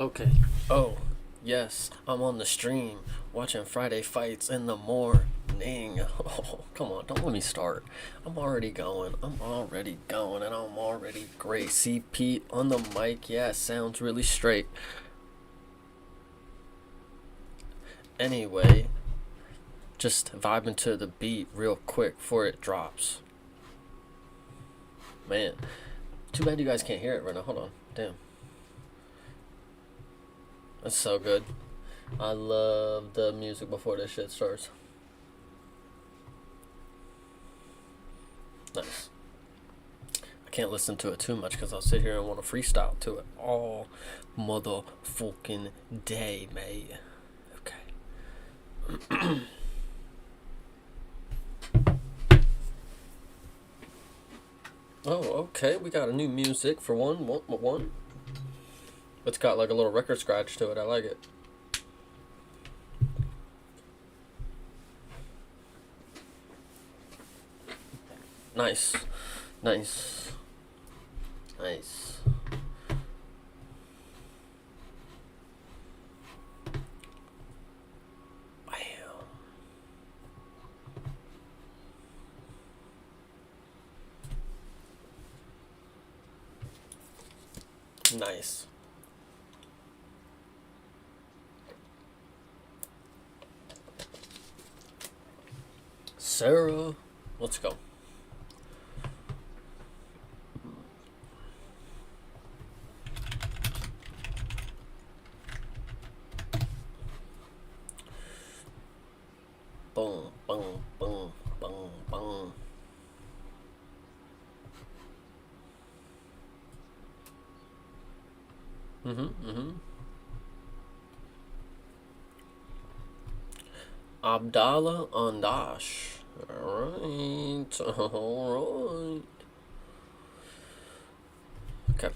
Okay. Oh, yes, I'm on the stream watching Friday fights in the morning. Oh, come on, don't let me start. I'm already going, and I'm already great. See Pete on the mic. Yeah, sounds really straight. Anyway, just vibing to the beat real quick before it drops. Man, too bad you guys can't hear it right now. Hold on. Damn. That's so good. I love the music before this shit starts. Nice. I can't listen to it too much because I'll sit here and want to freestyle to it all motherfucking day, mate. Okay. Oh, okay. We got a new music for one. It's got like a little record scratch to it. I like it. Nice. Nice. Nice. Bam. Nice. Sarah. Let's go. Boom, boom, boom, boom, boom. Mm-hmm. Abdallah Ondash. Alright. Alright. Okay.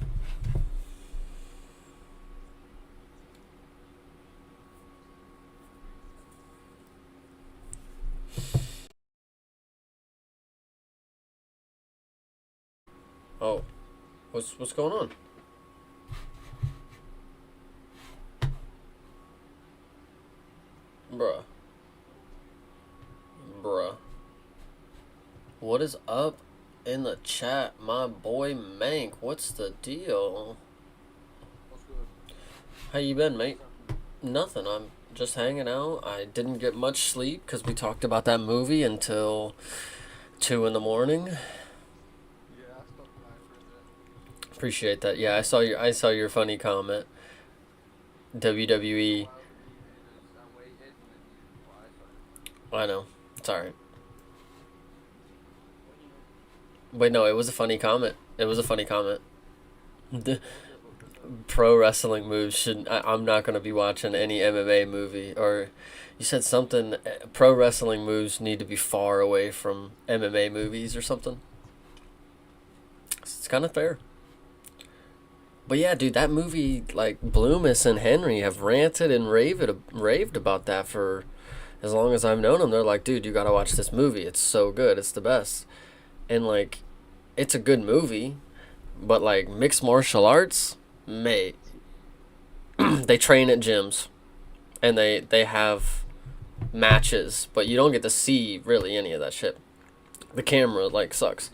Oh. What's going on? Bruh. Bruh. What is up in the chat, my boy Mank? What's the deal? How you been, mate? Nothing. I'm just hanging out. I didn't get much sleep because we talked about that movie until 2 in the morning. Appreciate that. Yeah, I saw your funny comment. WWE. I know. It's alright. Wait, no, it was a funny comment. It was a funny comment. The pro wrestling moves should. I'm not gonna be watching any MMA movie. Or you said something. Pro wrestling moves need to be far away from MMA movies or something. It's kind of fair. But yeah, dude, that movie, like Bloomis and Henry have ranted and raved about that for as long as I've known them. They're like, dude, you gotta watch this movie. It's so good. It's the best. And like, it's a good movie, but like mixed martial arts, mate, they train at gyms and they have matches, but you don't get to see really any of that shit. The camera like sucks.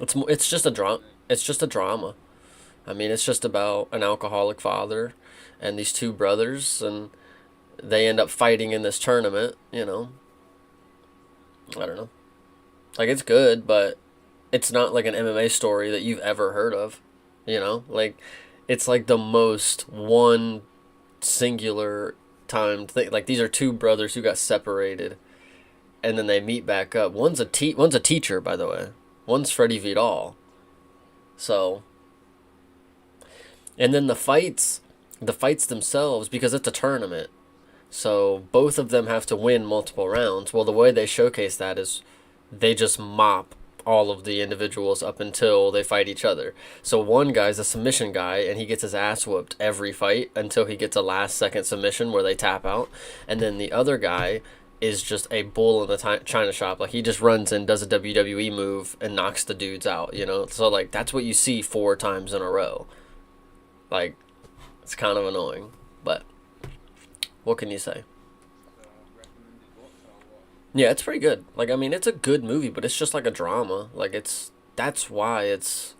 It's just a drama. It's just a drama. I mean, it's just about an alcoholic father and these two brothers, and they end up fighting in this tournament. I don't know. Like, it's good, but it's not like an MMA story that you've ever heard of. Like, it's like the most one singular timed thing. Like, these are two brothers who got separated, and then they meet back up. One's a teacher, by the way. One's Freddie Vidal. So, and then the fights themselves, because it's a tournament. So both of them have to win multiple rounds. Well, the way they showcase that is they just mop all of the individuals up until they fight each other. So one guy's a submission guy, and he gets his ass whooped every fight until he gets a last second submission where they tap out. And then the other guy is just a bull in the china shop. Like, he just runs and does a WWE move and knocks the dudes out. So like, that's what you see 4 times in a row. Like, it's kind of annoying, but what can you say? Yeah, it's pretty good. Like, I mean, it's a good movie, but it's just like a drama. Like, that's why it's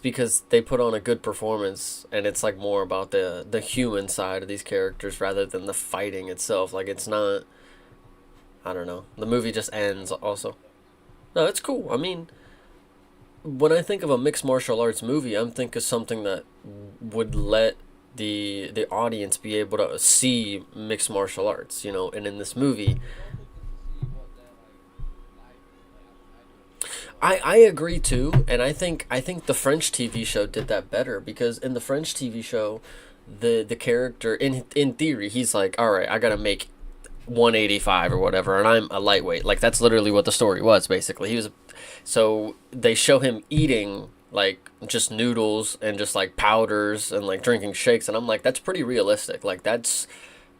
because they put on a good performance, and it's like more about the human side of these characters rather than the fighting itself. Like, it's not. I don't know. The movie just ends. Also, no, it's cool. I mean, when I think of a mixed martial arts movie, I'm thinking of something that would let the audience be able to see mixed martial arts, you know. And in this movie, I agree too, and I think the French TV show did that better because in the French TV show, the character in theory he's like, all right, I gotta make 185 or whatever, and I'm a lightweight. Like that's literally what the story was basically. He was, so they show him eating like just noodles and just like powders and like drinking shakes, and I'm like, that's pretty realistic. Like that's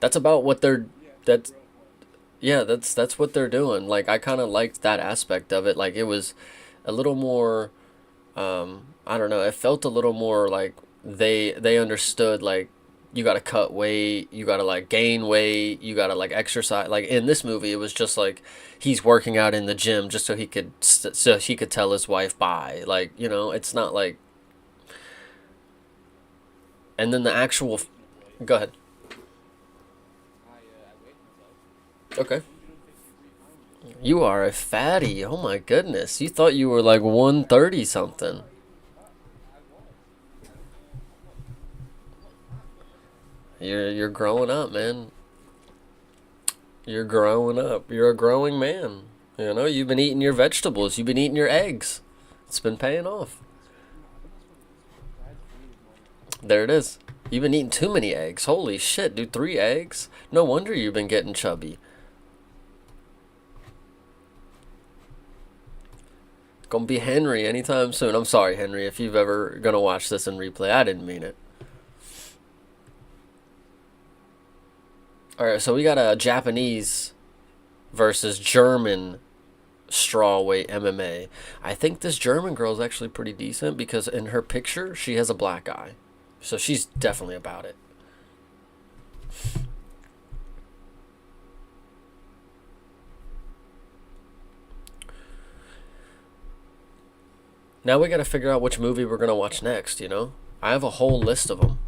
about what they're that's yeah, that's what they're doing. Like I kind of liked that aspect of it. Like it was a little more I don't know, it felt a little more like they understood like you got to cut weight, you got to like gain weight, you got to like exercise. Like in this movie it was just like he's working out in the gym just so he could tell his wife bye. Like, you know, it's not like, and then the actual go ahead. Okay. You are a fatty. Oh my goodness. You thought you were like 130 something. You're growing up, man. You're growing up. You're a growing man. You know, you've been eating your vegetables, you've been eating your eggs. It's been paying off. There it is. You've been eating too many eggs. Holy shit, dude, 3 eggs? No wonder you've been getting chubby. Gonna be Henry anytime soon. I'm sorry, Henry, if you've ever gonna watch this in replay. I didn't mean it. Alright, so we got a Japanese versus German strawweight MMA. I think this German girl is actually pretty decent because in her picture she has a black eye, so she's definitely about it. Now we got to figure out which movie we're gonna watch next. You know, I have a whole list of them.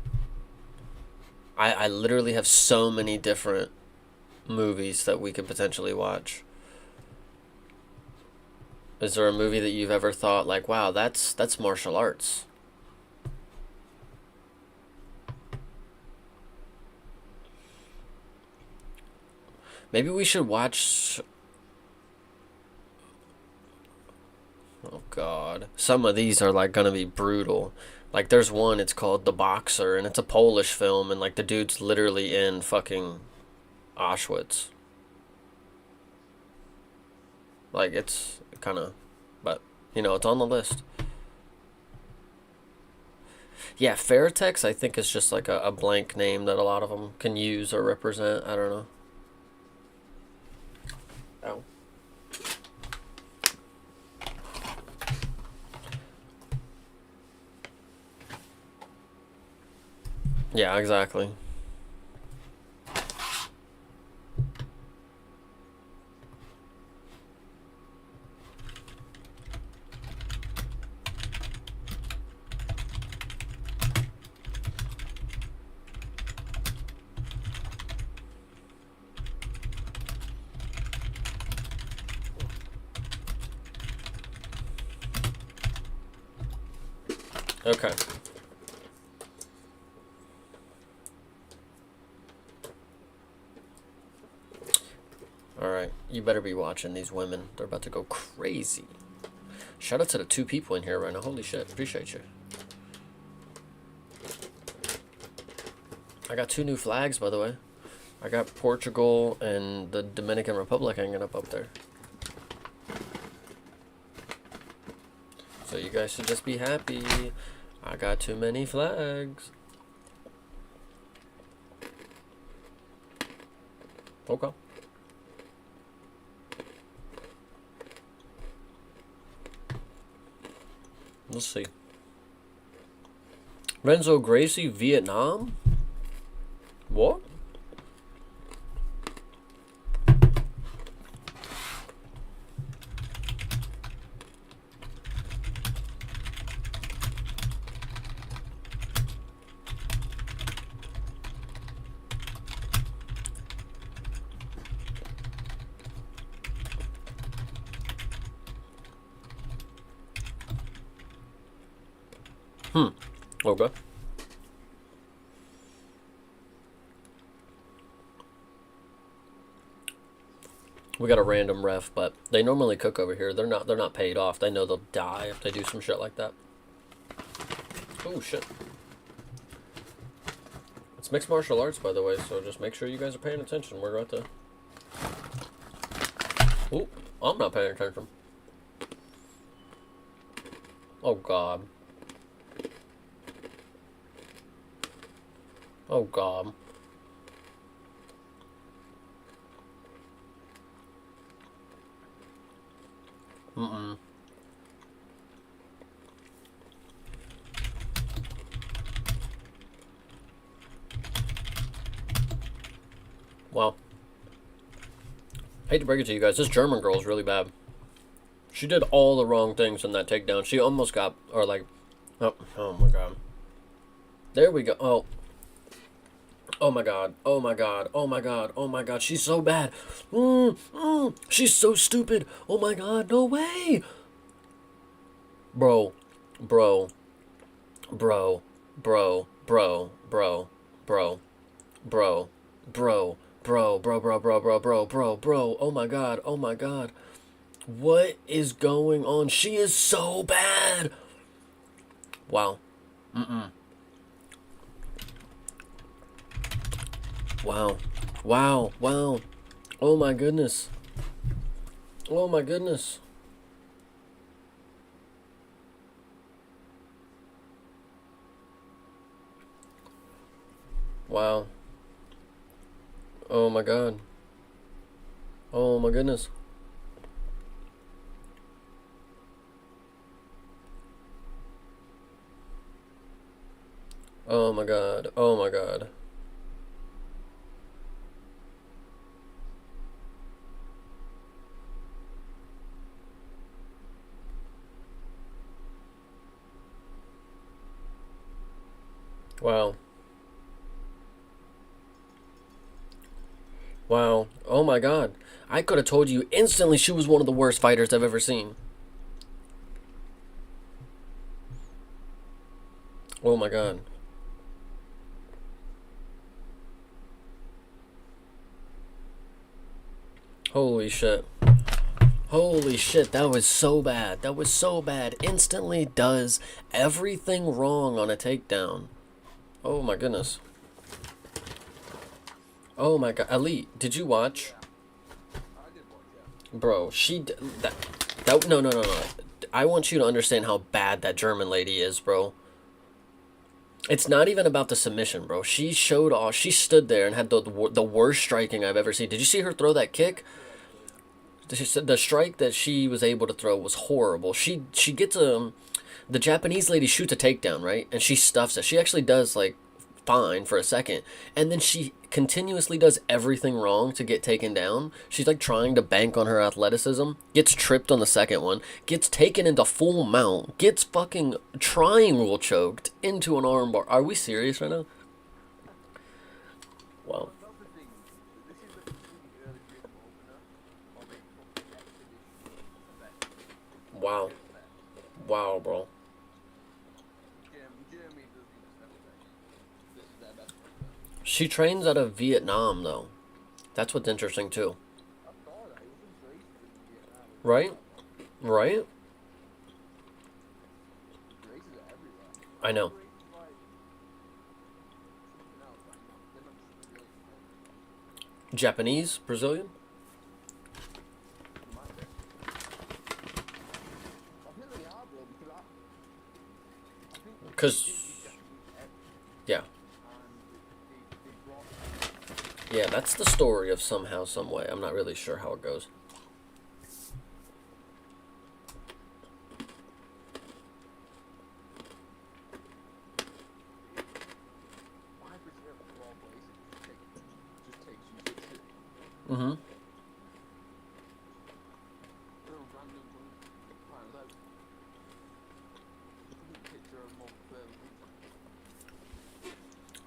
I literally have so many different movies that we could potentially watch. Is there a movie that you've ever thought like, wow, that's martial arts? Maybe we should watch. Oh God, some of these are like gonna be brutal. Like there's one, it's called The Boxer, and it's a Polish film, and like the dude's literally in fucking Auschwitz. Like it's kind of, but you know, it's on the list. Yeah, Ferritex I think is just like a blank name that a lot of them can use or represent. I don't know. Oh. Yeah, exactly. Okay. All right. You better be watching these women. They're about to go crazy. Shout out to the 2 people in here right now. Holy shit. Appreciate you. I got 2 new flags, by the way. I got Portugal and the Dominican Republic hanging up there. So you guys should just be happy. I got too many flags. Okay. We'll see. Renzo Gracie, Vietnam? What? Okay. We got a random ref, but they normally cook over here. They're not paid off. They know they'll die if they do some shit like that. Oh shit. It's mixed martial arts, by the way, so just make sure you guys are paying attention. We're about to. Oh, I'm not paying attention. Oh god. Oh god. Mm-mm. Well, hate to break it to you guys, this German girl is really bad. She did all the wrong things in that takedown. She almost got, or like, oh my god. There we go. Oh. Oh my god. Oh my god. Oh my god. Oh my god. She's so bad. She's so stupid. Oh my god. No way. Bro. Bro. Bro. Bro. Bro. Bro. Bro. Bro. Bro. Bro. Bro. Bro. Bro. Bro. Bro. Bro. Bro. Oh my god. Oh my god. What is going on? She is so bad. Wow. Wow. Wow. Wow. Oh my goodness. Oh my goodness. Wow. Oh my god. Oh my goodness. Oh my god. Oh my god. Wow. Wow. Oh my god. I could have told you instantly she was one of the worst fighters I've ever seen. Oh my god. Holy shit. Holy shit, that was so bad. That was so bad. Instantly does everything wrong on a takedown. Oh my goodness. Oh my god. Elite, did you watch? Bro, no, no, no, no. I want you to understand how bad that German lady is, bro. It's not even about the submission, bro. She showed off. She stood there and had the worst striking I've ever seen. Did you see her throw that kick? The strike that she was able to throw was horrible. She gets the Japanese lady shoots a takedown, right? And she stuffs it. She actually does like fine for a second, and then she continuously does everything wrong to get taken down. She's like trying to bank on her athleticism, gets tripped on the second one, gets taken into full mount, gets fucking triangle choked into an armbar. Are we serious right now? Wow. Wow. Wow, bro. She trains out of Vietnam, though. That's what's interesting, too. Right? Right? I know. Japanese? Brazilian? Because, yeah. Yeah, that's the story of somehow, some way. I'm not really sure how it goes.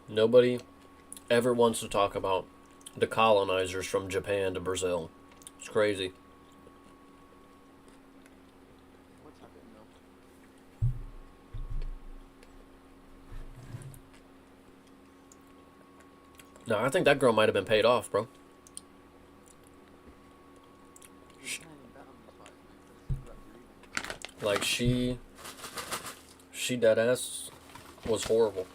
Nobody ever wants to talk about the colonizers from Japan to Brazil. It's crazy. What's happening now? No, I think that girl might have been paid off, bro. You can't even bet on these fights, mate, for the secret reason. Like she dead ass was horrible.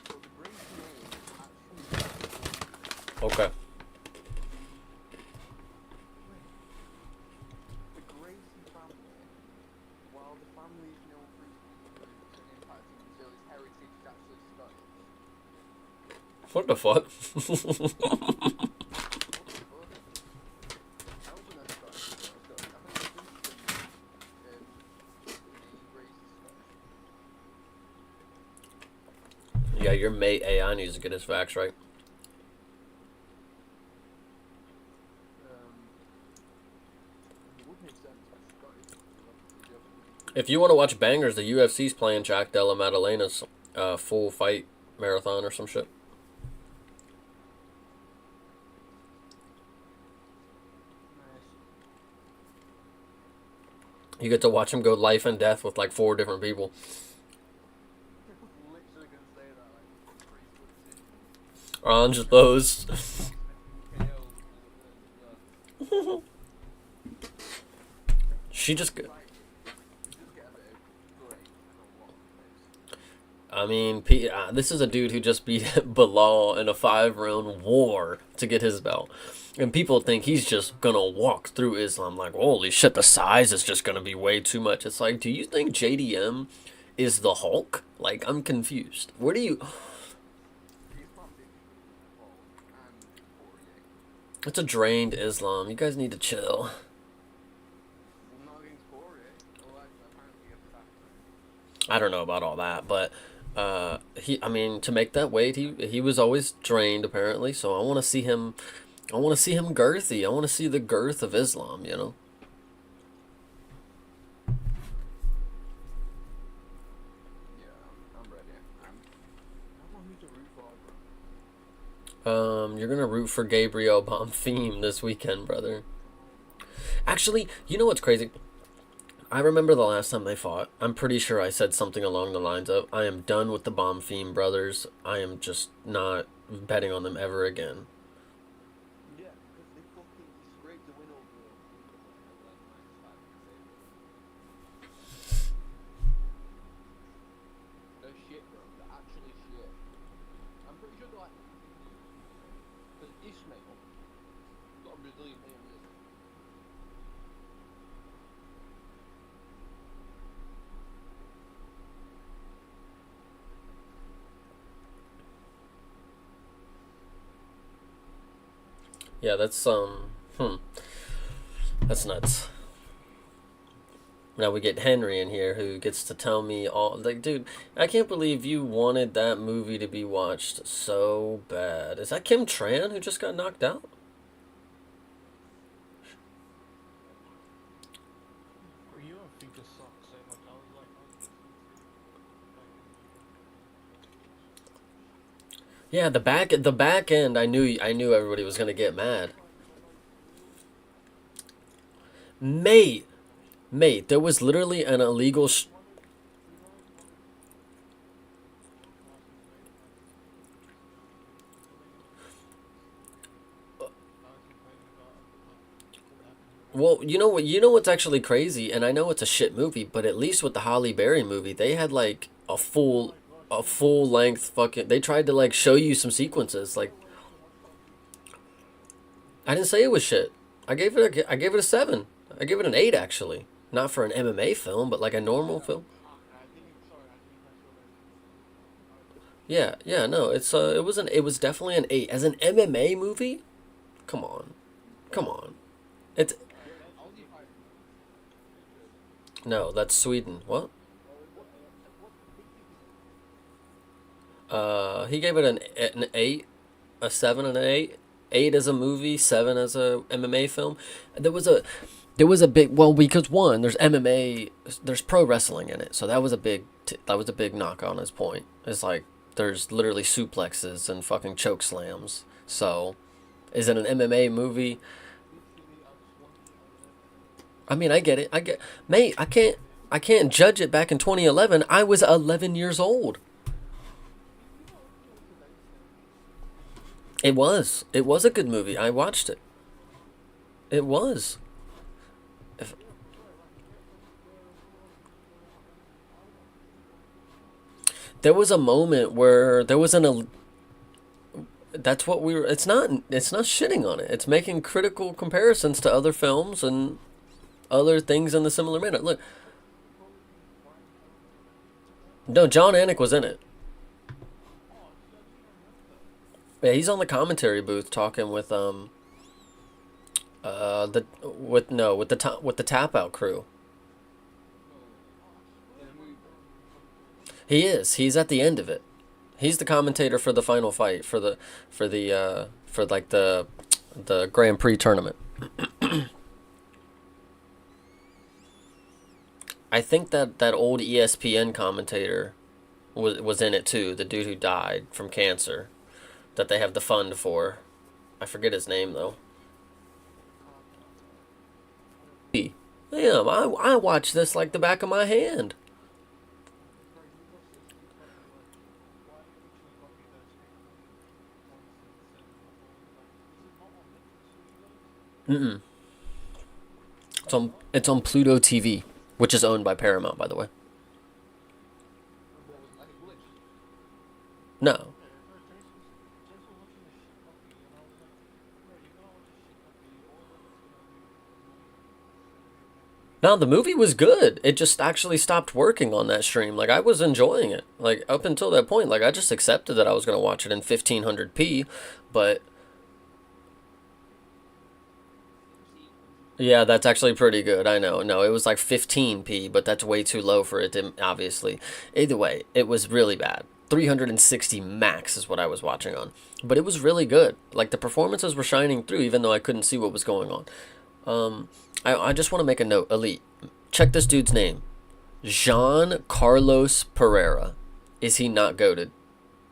So the Gracie name is actually Okay. wait, the Gracie family, while the family is known for its influence and impact in Brazil, its heritage is actually Scottish. What the fuck? What the fuck? I also know Scottish, but not Scottish. I think the Princeton name Grace is Scottish. Yeah, your mate AI needs to get his facts right. Um, it would make sense for Scottish. If you want to watch bangers, the UFC's playing Jack Della Maddalena's full fight marathon or some shit. Nice. You get to watch him go life and death with like 4 different people. Literally gonna say that, like, pretty split decision. On just those. KO. She just. Like, you just get a bit of great and a lot of pace. I mean, this is a dude who just beat Bilal in a 5-round war to get his belt. And people think he's just gonna walk through Islam like, holy shit, the size is just gonna be way too much. It's like, do you think JDM is the Hulk? Like, I'm confused. Where do you. He's probably Paul and Poirier. It's a drained Islam. You guys need to chill. Well, not against Poirier. Well, apparently against that. I don't know about all that, but I mean, to make that weight, he was always drained apparently. So I want to see him. I want to see him girthy. I want to see the girth of Islam. You know. Yeah, I'm ready. I don't know who to root for, bro. You're gonna root for Gabriel Bonfim this weekend, brother. Actually, you know what's crazy? I remember the last time they fought. I'm pretty sure I said something along the lines of, "I am done with the Bonfim brothers. I am just not betting on them ever again." Yeah, because they fucking scraped the win over they're shit, bro. They're actually shit. I'm pretty sure they're like because Ismail got a Brazilian name, is Yeah, that's that's nuts. Now we get Henry in here who gets to tell me all like, dude, I can't believe you wanted that movie to be watched so bad. Is that Kim Tran who just got knocked out? You don't think this sucks so much. I was like, Yeah, the back end, I knew everybody was gonna get mad. Mate, mate, there was literally an illegal. Well, you know what? You know what's actually crazy, and I know it's a shit movie, but at least with the Holly Berry movie, they had like a full length fucking. They tried to like show you some sequences. Like, I didn't say it was shit. I gave it a 7. I gave it an 8 actually. Not for an MMA film, but like a normal film. I think you sorry, I think that's what Yeah, yeah, no, it was definitely an 8 as an MMA movie. Come on, come on. It's Aussie fighter. no, that's Sweden. What? He gave it an 8, a 7 and an 8, 8 as a movie, 7 as a MMA film. There was a there was a big, well, because one, there's MMA, there's pro wrestling in it, so that was a big that was a big knock on his point. It's like there's literally suplexes and fucking choke slams. So is it an MMA movie? I mean, I get it. Mate, I can't judge it back in 2011. I was 11 years old. It was. It was a good movie. I watched it. It was. If, there was a moment where there was an. That's what we were. It's not. It's not shitting on it. It's making critical comparisons to other films and other things in the similar manner. Look, no, John Anik was in it. Yeah, he's on the commentary booth talking with the with no with the tap out crew. He is. He's at the end of it. He's the commentator for the final fight for like the Grand Prix tournament. I think that old ESPN commentator was in it too. The dude who died from cancer that they have the fund for. I forget his name though. Damn, I watch this like the back of my hand. Mm-mm. It's on Pluto TV, which is owned by Paramount, by the way. No. No, the movie was good. It just actually stopped working on that stream. Like I was enjoying it. Like up until that point, like I just accepted that I was gonna watch it in 1500p, but yeah, that's actually pretty good. I know. No, it was like 15p, but that's way too low for it to obviously. Either way, it was really bad. 360 max is what I was watching on. But it was really good. Like the performances were shining through even though I couldn't see what was going on. I just want to make a note. Elite. Check this dude's name. Jean Carlos Pereira. Is he not goated?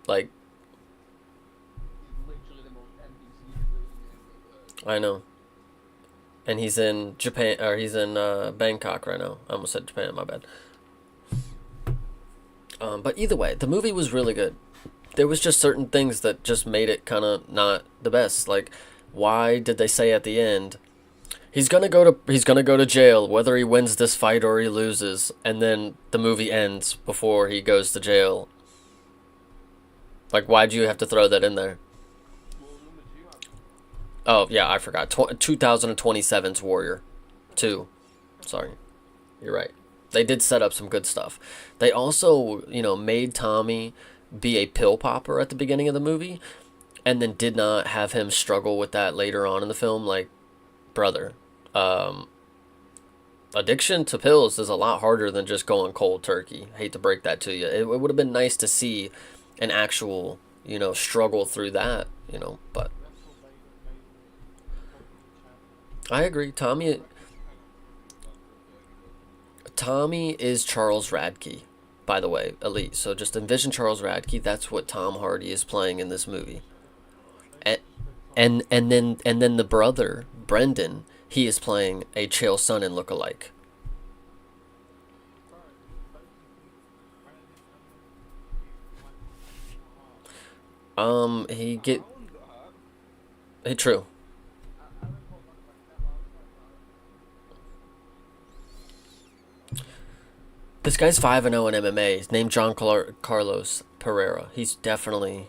Like, I know. And he's in Japan, or he's in Bangkok right now. I almost said Japan, my bad. But either way, the movie was really good. There was just certain things that just made it kind of not the best. Like, why did they say at the end, he's gonna go to jail whether he wins this fight or he loses, and then the movie ends before he goes to jail? Like, why'd you have to throw that in there? Oh yeah, I forgot. 2027's Warrior 2. Sorry, you're right. They did set up some good stuff. They also, made Tommy be a pill popper at the beginning of the movie, and then did not have him struggle with that later on in the film. Like, brother, um, addiction to pills is a lot harder than just going cold turkey. Hate to break that to you. It would have been nice to see an actual, struggle through that, but I agree. Tommy is Charles Radke, by the way, Elite. So just envision Charles Radke. That's what Tom Hardy is playing in this movie. And and then the brother Brendan, he is playing a Chael Sonnen lookalike. He get hey true. This guy's 5-0 in MMA. His name Carlos Pereira. He's definitely.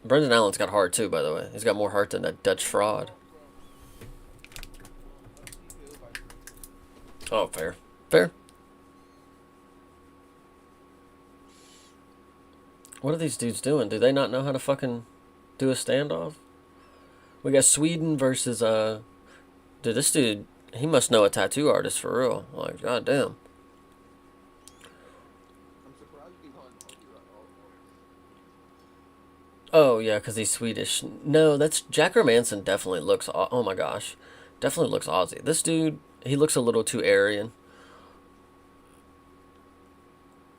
Brendan Allen's got heart too, by the way. He's got more heart than that Dutch fraud. Oh, fair. Fair. What are these dudes doing? Do they not know how to fucking do a standoff? We got Sweden versus, dude, this dude, he must know a tattoo artist for real. Like, goddamn. Oh yeah, because he's Swedish. No, that's Jack Manson. Definitely looks. Oh my gosh, definitely looks Aussie. This dude, he looks a little too Aryan.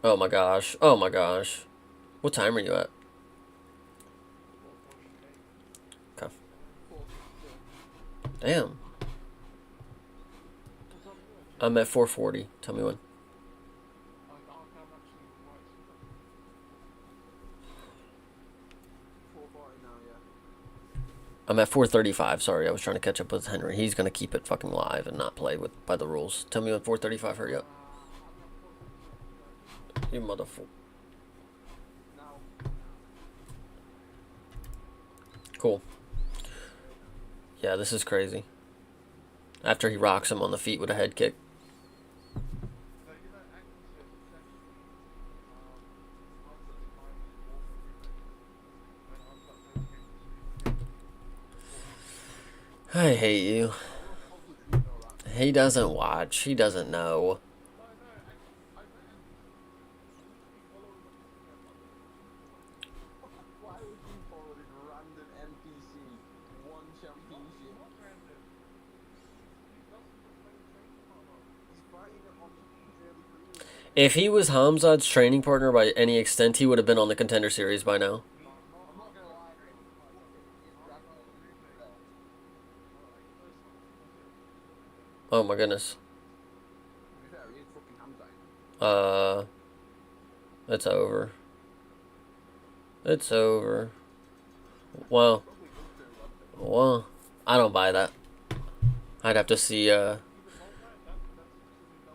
Oh my gosh. Oh my gosh. What time are you at? Okay. 4:52. Damn. What time are you at? I'm at 4:40. Tell me when. I'm actually right. 4:40 now, yeah. I'm at 4:35. Sorry, I was trying to catch up with Henry. He's gonna keep it fucking live and not play with by the rules. Tell me when 4:35. Hurry up. You motherfucker. Now, Cool. Yeah, this is crazy. After he rocks him on the feet with a head kick. No, you know, Agnes says essentially, Hamza's time is more for revenge. When Hamza plays games, I hate you. obviously you know that. He doesn't watch. He doesn't know. no, I met him. I literally follow him on Instagram. Why would you follow this random NPC one championship? Not random. He's Dustin's main training partner. He's fighting it on his early career. If he was Hamzad's training partner by any extent, he would have been on the Contender Series by now. I'm not gonna lie, bro. His random Oh my goodness. To be fair, he is fucking Hamza. It's over. It's over. Well, Probably good to him. well, I don't buy that. I'd have to see, Even Kompet, that's literally no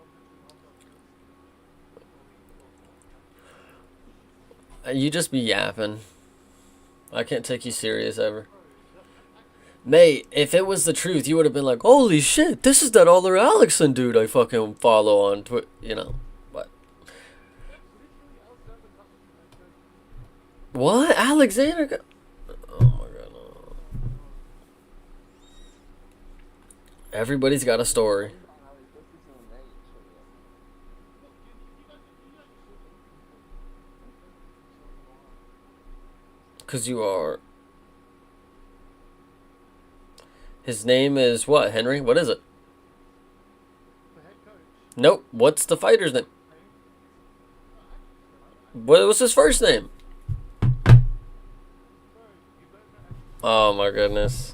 between Hamza. you just be yapping. I can't take you serious ever. Bro, Mate, if it was the truth, you would have been like, holy shit, this is that Aller Alexson dude I fucking follow on Twitter, you know. But, literally Alexander Dustin and what? Alexander? Oh my god. No. Everybody's got a story. Because you are. His name is what, Henry? What is it? the head coach. Nope. What's the fighter's name? What was his first name? Bro, you don't know Oh my goodness.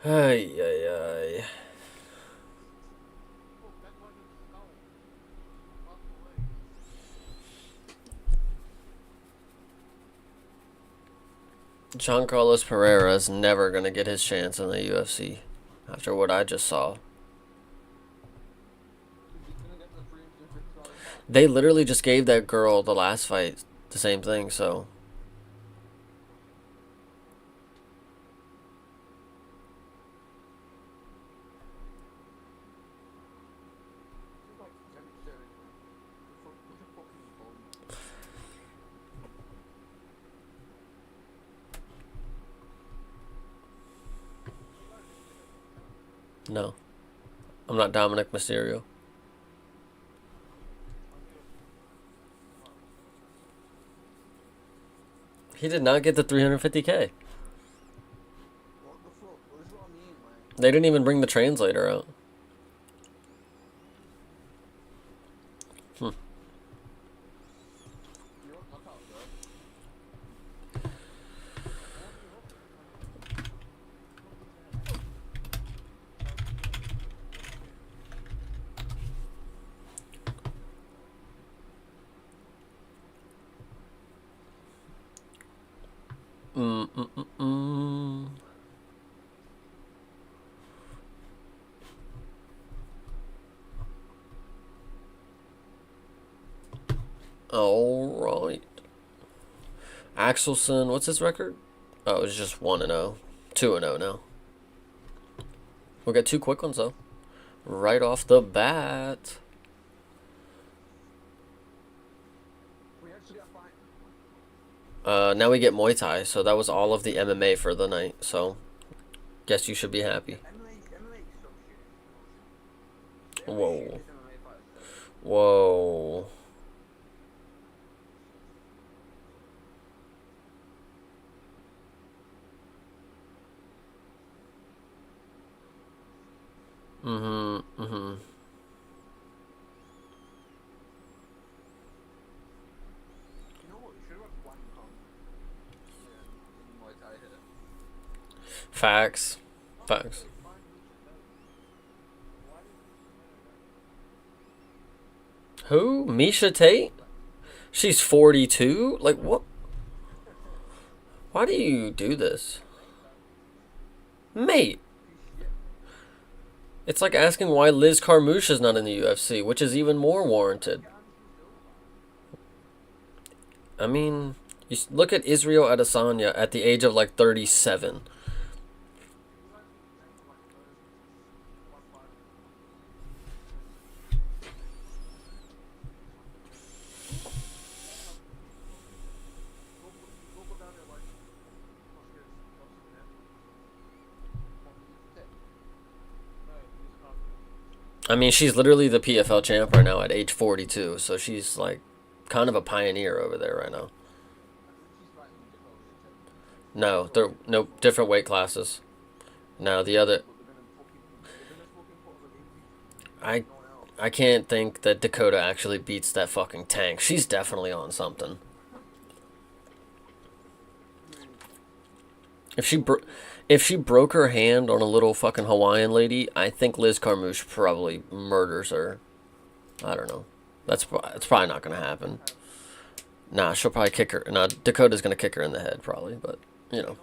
Ay, ay, ay. John Carlos Pereira is never going to get his chance in the UFC after what I just saw. They literally just gave that girl the last fight the same thing, so. No. I'm not Dominic Mysterio. He did not get the 350K. What the fuck? Well, this is what I mean, like. They didn't even bring the translator out. You're on knockout, bro. Mm-mm-mm-mm. All right. Axelson, what's his record? Oh, it's just 1-0. 2-0 now. We'll get two quick ones, though. right off the bat. We actually got fight. Now we get Muay Thai, so that was all of the MMA for the night. So, guess you should be happy. MMA so shit. Whoa. MMA fights. Whoa. Mm-hmm. Mm-hmm. You know what? We should have one con in Muay Thai here. Facts. Facts. Who? Misha Tate? She's 42? Like, what? Why do you do this? Mate, it's like asking why Liz Carmouche is not in the UFC, which is even more warranted. I mean, look at Israel Adesanya at the age of like 37. I mean, she's literally the PFL champ right now at age 42, so she's like kind of a pioneer over there right now. No, they're no different weight classes. No, the other I I can't think that Dakota actually beats that fucking tank. She's definitely on something. If she if she broke her hand on a little fucking Hawaiian lady, I think Liz Carmouche probably murders her. I don't know. It's probably not gonna happen. Nah, she'll probably kick her. Nah, Dakota's gonna kick her in the head probably, but you know.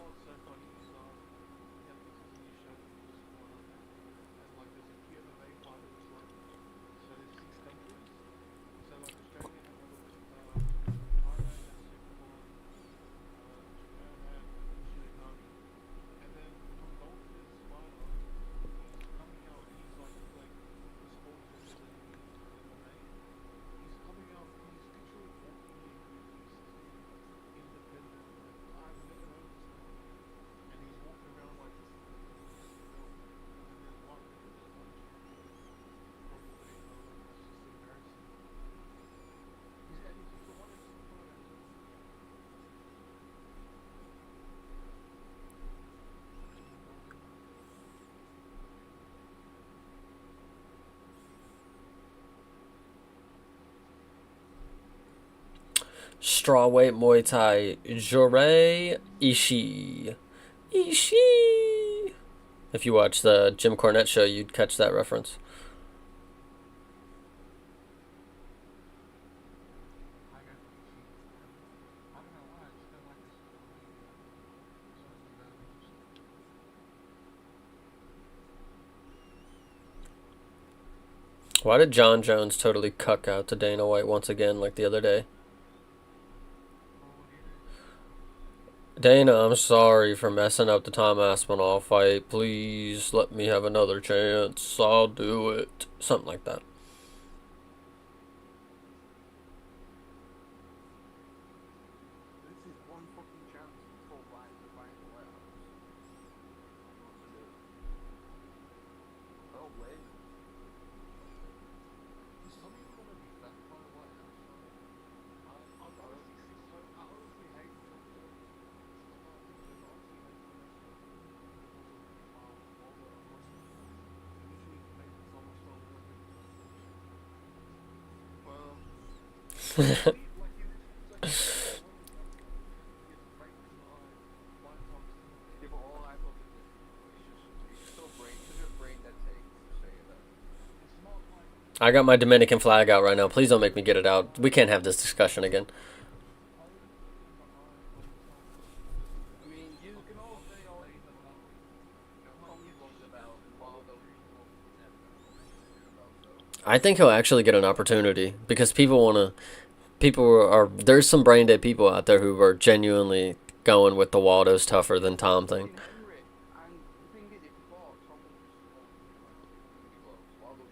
Strawweight Muay Thai Jure Ishii. Ishii. If you watch the Jim Cornette show, you'd catch that reference. Why did John Jones totally cuck out to Dana White once again like the other day? Dana, I'm sorry for messing up the Tom Aspinall fight. Please let me have another chance. I'll do it. Something like that. This is one fucking chance for Ryan to find the way out. What to do? I don't blame him. Yeah, but all I fucking do is just so brain, such a brain dead take saying that. I got my Dominican flag out right now. Please don't make me get it out. We can't have this discussion again. I mean, you can all say all you want about Waldo. I think he'll actually get an opportunity because people are there's some brain dead people out there who are genuinely going with the Waldo's tougher than Tom thing. Henry, and the thing is, if you fought Tom, Waldo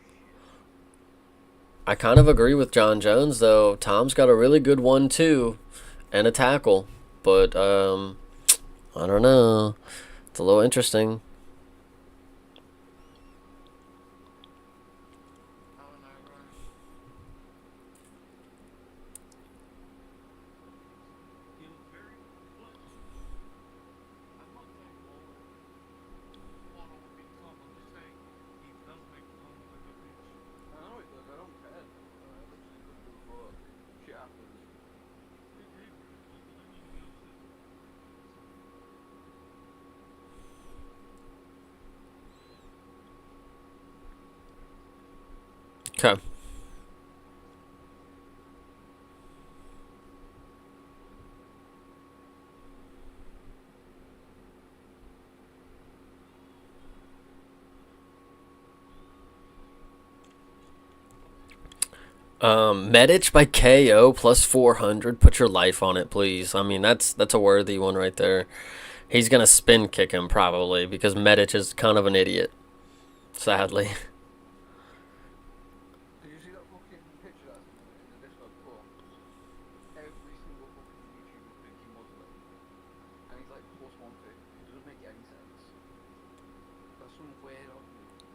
I kind of agree with John Jones though. Tom's got a really good one too, and a tackle, but I don't know. It's a little interesting. I don't know, bro. He looks very well. I'm not saying Waddle would be Tom. I'm just saying he does make Tom look like a bitch. I know it does. I don't care. I literally could do, but shit happens. I agree, bro. Like, you don't need to be upset. Okay. Medich by KO plus 400. Put your life on it, please. I mean, that's a worthy one right there. He's gonna spin kick him probably because Medich is kind of an idiot. Sadly. Did you see that fucking picture that's in the Discord before? Every single fucking YouTuber thinking Muslim. And he's like plus 150. It doesn't make any sense. That's some weird odd movements.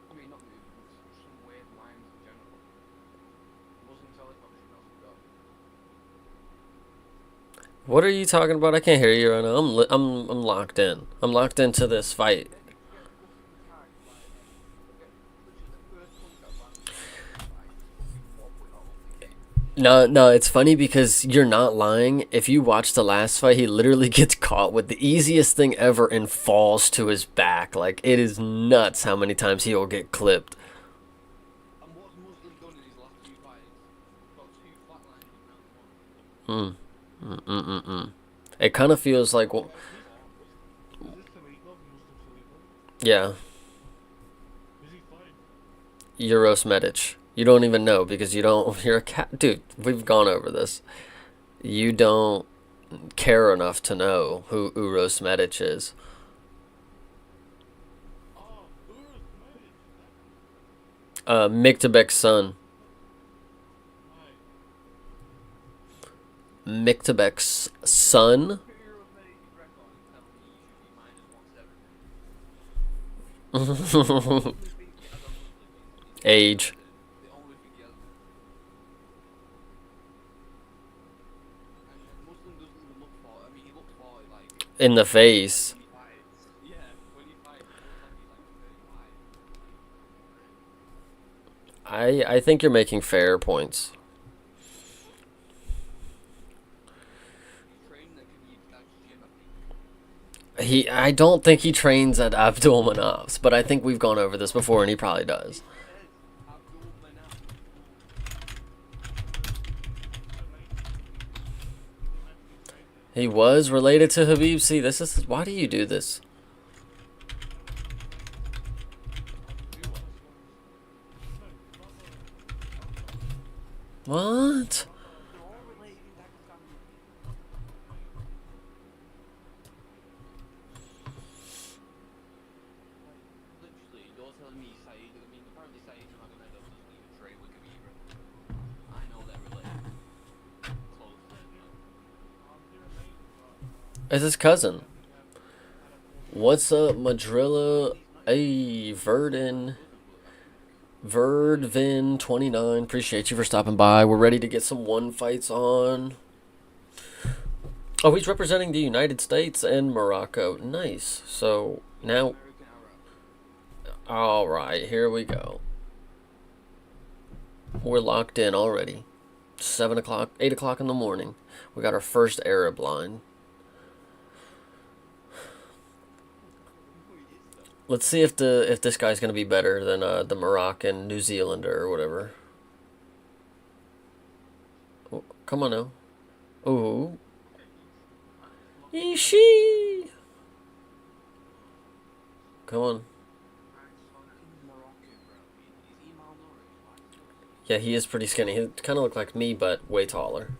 I mean, not movements, some weird lines in general. Muslims are like, oh, she knows God. What are you talking about? I can't hear you right now. I'm locked in. I'm locked into this fight. Yeah, you get fucking tagged by get literally the first punch that lands on you, like, fucking wobbling all over the game. No, no, it's funny because you're not lying. If you watch the last fight, he literally gets caught with the easiest thing ever and falls to his back. Like, it is nuts how many times he'll get clipped. And what's Muslim done in his last two fights? Got two flatlines in round one. Mm. Mm-mm-mm-mm. It kind of feels like, well, Is this illegal? Muslims illegal? yeah, Is he fine? Euros Medic. You don't even know because you don't. You're a cat, dude. We've gone over this. You don't care enough to know who Uros Medic is. Oh, Urus Medic. Miktabek's son. Right. Miktabek's son. Put your Medic record and tell me you should be minus 170. Only thing he has on Muslim is Age. the only thing he has. And Muslim doesn't even look for it. I mean, he looks for it like In the face. when he fights. Yeah, when he fights, he looks like he's like 35. I think you're making fair points. He's training at Khabib's gym, I think. I don't think he trains at Abdul Manaf's, but I think we've gone over this before and he probably does. It says Abdul Manaf. He was related to Habib. See, this is why do you do this? What? They're all related in Pakistan. Literally, you're telling me Saeed, I mean, apparently Saeed Nurmagomedov doesn't even train with Khabib. I know they're related. Closely. It's his cousin. What's up, Madrilla? Hey, Verdin. Verdvin29. Appreciate you for stopping by. We're ready to get some one fights on. Oh, he's representing the United States and Morocco. Nice. So now, American Arab. all right, here we go. We're locked in already. 7 o'clock, 8 o'clock in the morning. We got our first Arab line. Let's see if this guy's gonna be better than the Moroccan New Zealander or whatever. Oh, come on now. Ooh. Ishi. Come on. Fucking Moroccan, bro. Is he malnourished? Why is he Yeah, he is pretty skinny. He kind of looked like me, but way taller.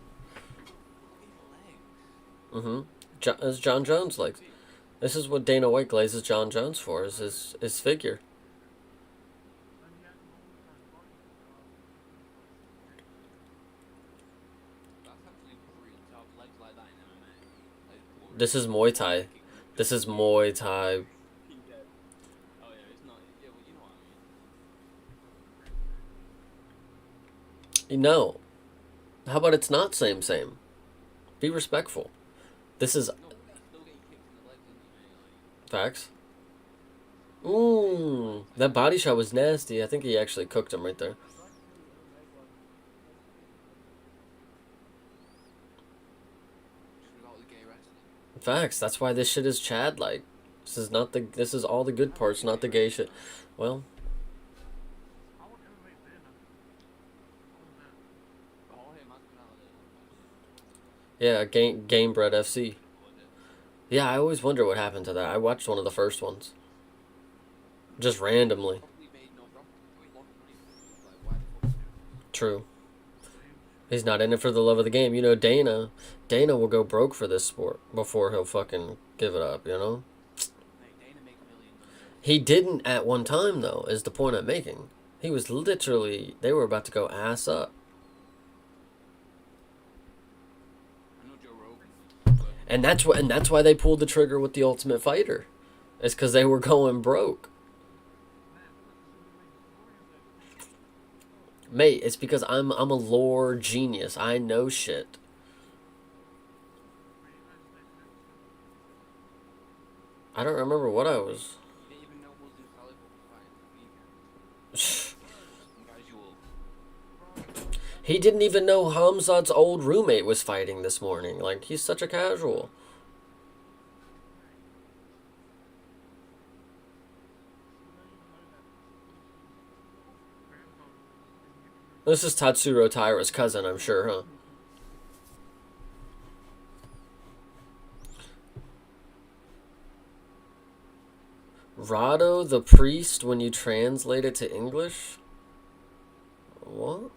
fucking legs? As John Jones likes. This is what Dana White glazes John Jones for, is his figure. it's like that in MMA. Like This is Muay Thai. This is Muay Thai. yeah. Oh yeah, it's not. Yeah, well, you know what I mean. You know, how about it's not same same? Be respectful. This is No, but he's still getting kicked in the legs, isn't he, mate? Like, facts. Ooh, that body shot was nasty. I think he actually cooked him right there. just without the gay wrestling. Facts. That's why this shit is Chad like. This is not the. This is all the good parts, not the gay shit. Well, I want MMA Dana. I want that. Oh, hey, man's been out of yeah, Game Bread FC. there. Yeah, I always wonder what happened to that. I watched one of the first ones, just randomly. Probably made no profit. He lost money. Like, why the fuck is he doing this? True. He's not in it for the love of the game. You know, Dana will go broke for this sport before he'll fucking give it up. You know. Mate, Dana make millions. He didn't at one time though. Is the point I'm making? He was literally. They were about to go ass up. I know Joe Rogan. But And that's why they pulled the trigger with the Ultimate Fighter. It's because they were going broke. Mate, it's because I'm a lore genius. I know shit. I don't remember what I was. you didn't even know Muslim Salih was fighting the weekend. Casual. He didn't even know Hamzat's old roommate was fighting this morning. Like, he's such a casual. This is Tatsuro Taira's cousin, I'm sure, huh? Rado the priest when you translate it to English? What?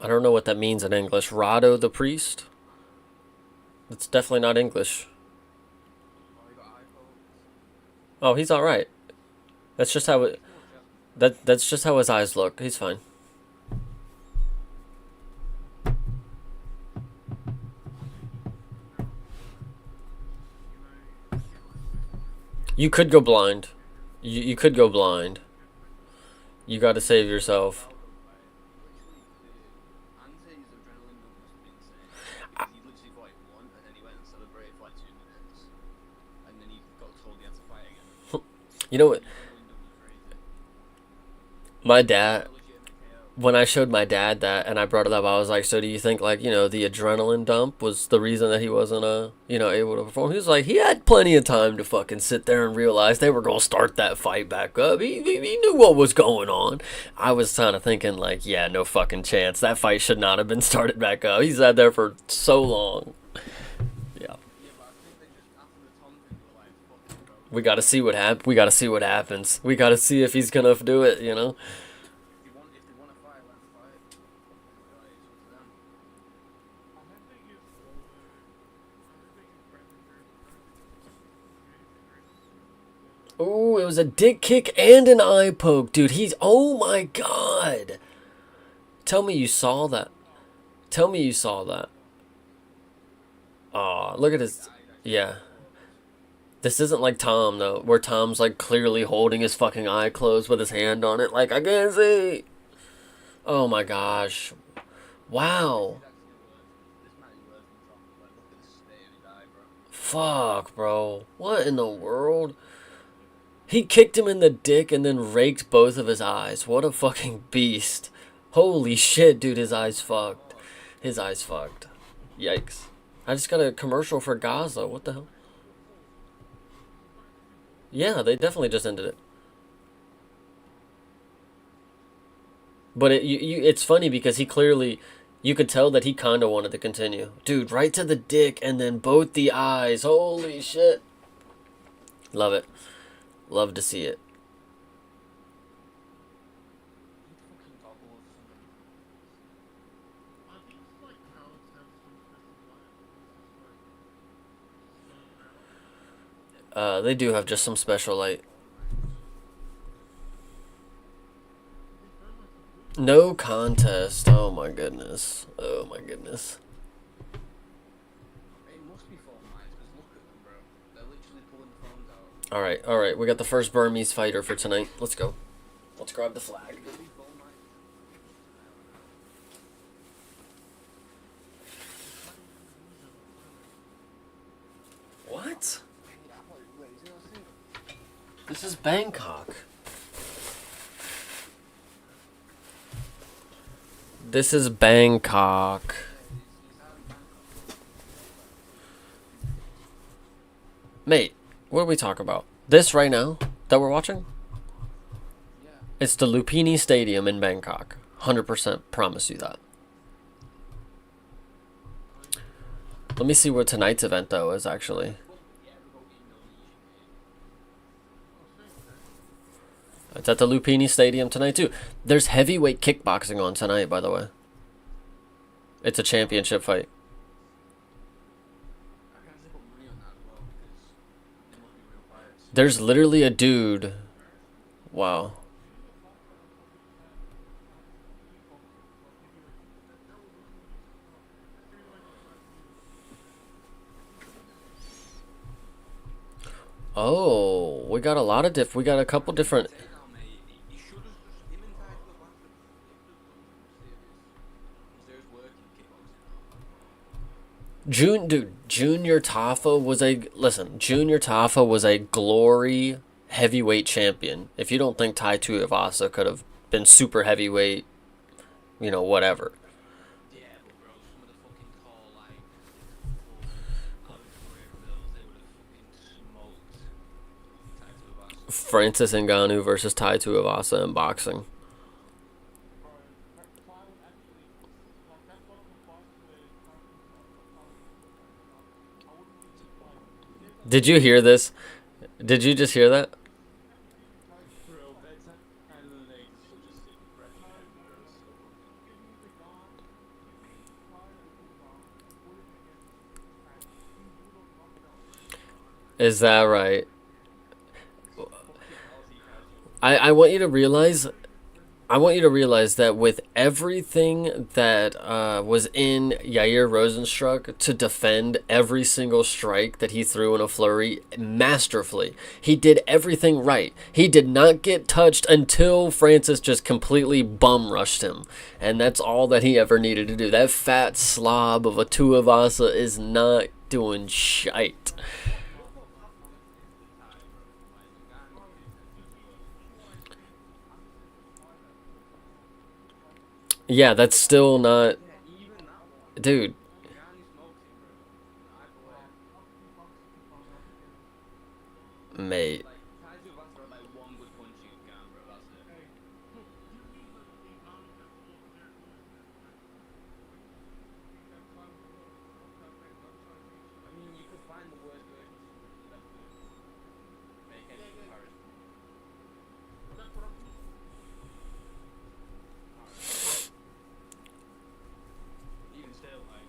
I don't know what that means in English. Rado the priest? It's definitely not English. Oh, he got iPhones. Oh, he's all right. That's just how it. That's just how his eyes look. He's fine. You could go blind. You could go blind. You got to save yourself. Ante's adrenaline dump must have been insane. Because he literally fought it one, and then he went and celebrated for like 2 minutes. And then he got told he had to fight again. You know what? Adrenaline dump was crazy. My dad. A legitimate KO. When I showed my dad that and I brought it up, I was like, so do you think, like, you know, the adrenaline dump was the reason that he wasn't, able to perform? He was like, he had plenty of time to fucking sit there and realize they were going to start that fight back up. He knew what was going on. I was kind of thinking, like, yeah, no fucking chance. That fight should not have been started back up. He's had there for so long. Yeah. Yeah, but I think they just, after the taunting, were like, fuck it, bro. We got to see what we got to see what happens. We got to see if he's going to do it, you know? If they want to fight, let them fight. Like, it's up to them. Ooh, it was a dick kick and an eye poke. Dude, oh my god. Tell me you saw that. Tell me you saw that. Aw, look at his. Yeah. This isn't like Tom, though, where Tom's like clearly holding his fucking eye closed with his hand on it. Like, I can't see. Oh my gosh. Wow. This man is worse than Tom. Like, look at the state of his eye, bro. Fuck, bro. What in the world? He kicked him in the dick and then raked both of his eyes. What a fucking beast. Holy shit, dude, his eyes fucked. His eyes fucked. Yikes. I just got a commercial for Gaza. What the hell? Yeah, they definitely just ended it. But it's funny because he clearly, you could tell that he kind of wanted to continue. Dude, right to the dick and then both the eyes. Holy shit. Love it. Love to see it. Fucking goggles. They do have just some special light. No contest. Oh my goodness. Oh my goodness. It must be phone lines, because look at them, bro. They're literally pulling the phones out. All right. We got the first Burmese fighter for tonight. Let's go. Let's grab the flag. It could be phone lines. What? Wait, I thought it was lazy. I see. This is Bangkok. This is Bangkok. Mate, what do we talk about? This right now that we're watching? Yeah. It's the Lupini Stadium in Bangkok. 100% promise you that. Let me see what tonight's event though is actually. It's at the Lupini Stadium tonight too. There's heavyweight kickboxing on tonight, by the way. It's a championship fight. I can actually put money on that as well, because they must be real fights. There's literally a dude. Wow. Oh, we got a lot of we got a couple different. Say now, mate, he should have just him and Ty could have lasted serious. There's working kickboxing. Junior Tafa was Junior Tafa was a glory heavyweight champion. If you don't think Tai Tuivasa could have been super heavyweight, whatever. Yeah, but bro, some of the fucking tall, like, 6'4", career bills, they would have fucking smoked Ty Tuivasa. Francis Ngannou versus Tai Tuivasa in boxing. Did you hear this? Did you just hear that? Bro, that's kind of like such a sick impression. Is that right? Fucking Aussie casual. I want you to realize that with everything that was in Yair Rosenstruck to defend every single strike that he threw in a flurry masterfully, he did everything right. He did not get touched until Francis just completely bum rushed him, and that's all that he ever needed to do. That fat slob of a Tuivasa is not doing shite. Yeah, that's still not, Yeah, even that one. dude. Ngannou smokes him, bro. I believe. Mate. Like, Ty Tuivasa had like one good punch you can, bro. That's it. I mean, you could find the worst versions of them to make any comparison. Even still, like,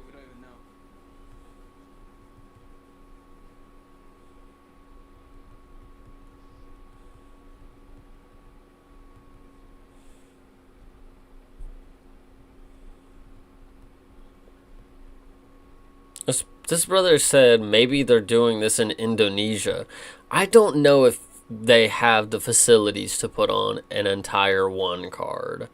we don't even know. This brother said maybe they're doing this in Indonesia. I don't know if they have the facilities to put on an entire one card.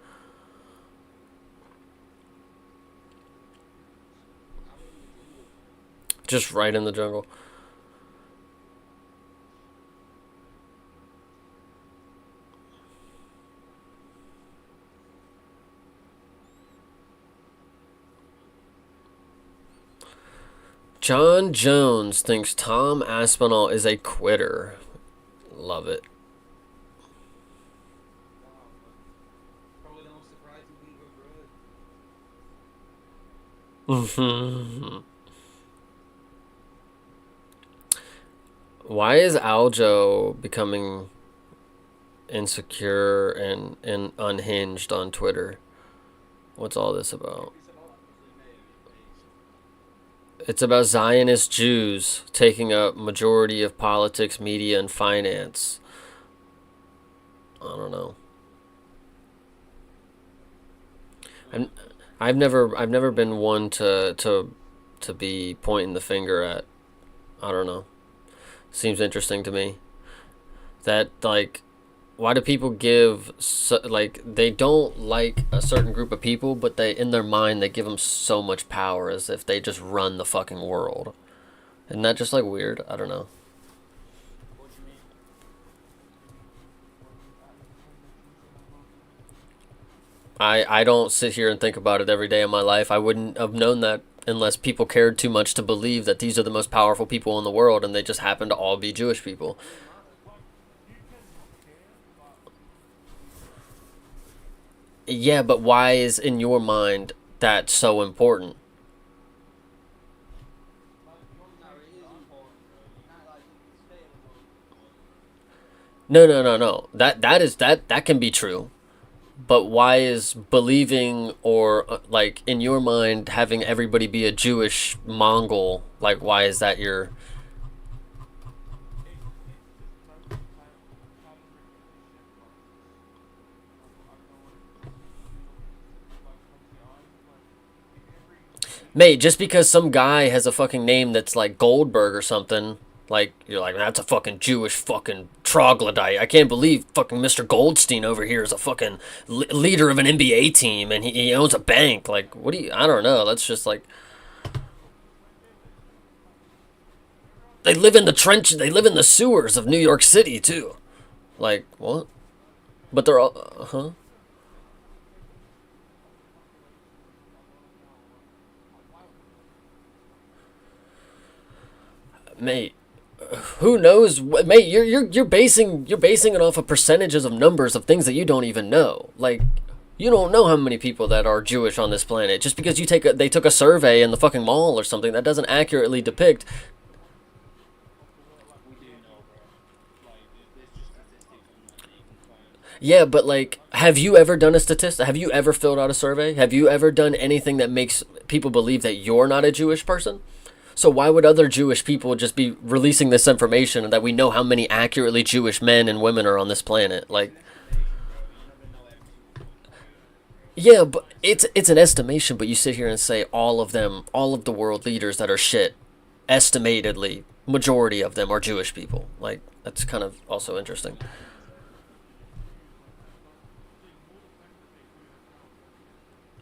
Just right in the jungle. John Jones thinks Tom Aspinall is a quitter. Love it. Wow, man. Probably the most surprising thing we've heard. Why is Aljo becoming insecure and unhinged on Twitter? What's all this about? It's about Muslim It's about Zionist Jews taking up majority of politics, media, and finance. I don't know. I'm, I've never been one to be pointing the finger at. I don't know. Seems interesting to me that like why do people give so, like they don't like a certain group of people, but they in their mind they give them so much power as if they just run the fucking world. Isn't that just like weird? I don't know. What do you mean? I don't sit here and think about it every day of my life. I wouldn't have known that unless people cared too much to believe that these are the most powerful people in the world and they just happen to all be Jewish people. Yeah, but why is in your mind that so important? No, it is important, bro. You can't like the state of the world is important. No, no, no, no. That can be true. But why is believing or like in your mind having everybody be a Jewish Mongol like why is that your mate, just because some guy has a fucking name that's like Goldberg or something, like you're like that's a fucking Jewish fucking troglodyte. I can't believe fucking Mr. Goldstein over here is a fucking leader of an NBA team and he owns a bank. Like, what do you? I don't know. That's just like they live in the trench. They live in the sewers of New York City too. Like what? But they're all, huh? Mate, who knows? Mate, you're basing it off of percentages of numbers of things that you don't even know. Like, you don't know how many people that are Jewish on this planet. Just because they took a survey in the fucking mall or something that doesn't accurately depict. We do know, bro. Like, there's just statistics online that you can find. Yeah, but like, have you ever done a statistic? Have you ever filled out a survey? Have you ever done anything that makes people believe that you're not a Jewish person? So why would other Jewish people just be releasing this information that we know how many accurately Jewish men and women are on this planet? Like, Estimation, bro. You never know every single person. yeah, but it's an estimation. But you sit here and say all of them, all of the world leaders that are shit, estimatedly, majority of them are Jewish people. Like, that's kind of also interesting.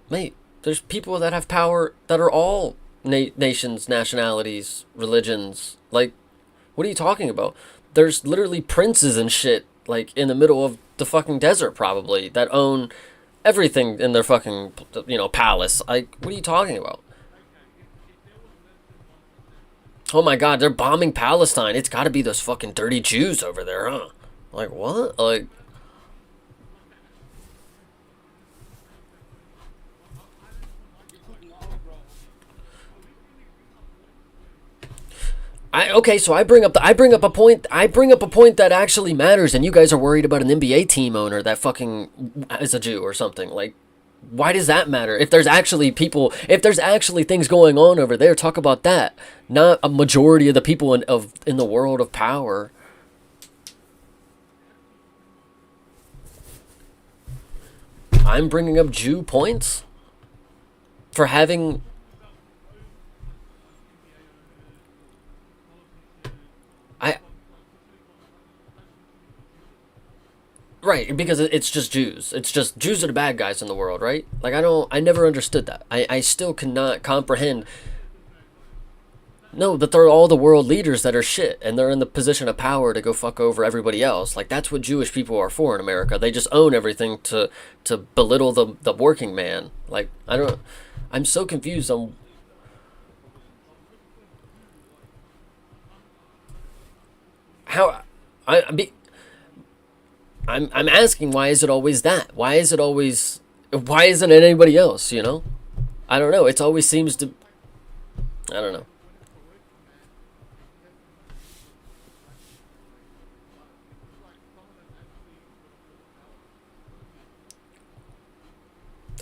Mate, there's people that have power that are all nations, nationalities, religions. Like, what are you talking about? There's literally princes and shit, like, in the middle of the fucking desert, probably, that own everything in their fucking, palace. Like, what are you talking about? Oh my god, they're bombing Palestine. It's gotta be those fucking dirty Jews over there, huh? Like, what? Like, okay, so I bring up a point that actually matters, and you guys are worried about an NBA team owner that fucking is a Jew or something. Like, why does that matter? If there's actually things going on over there, talk about that. Not a majority of the people in the world of power. I'm bringing up Jew points for having. I Right, because it's just Jews. It's just Jews are the bad guys in the world, right? Like I never understood that. I still cannot comprehend. No, that they're all the world leaders that are shit, and they're in the position of power to go fuck over everybody else. Like that's what Jewish people are for in America. They just own everything to belittle the working man. Like I don't. I'm so confused on how. I be. I'm asking why is it always that? Why is it always? Why isn't it anybody else? You know. I don't know. It always seems to. I don't know.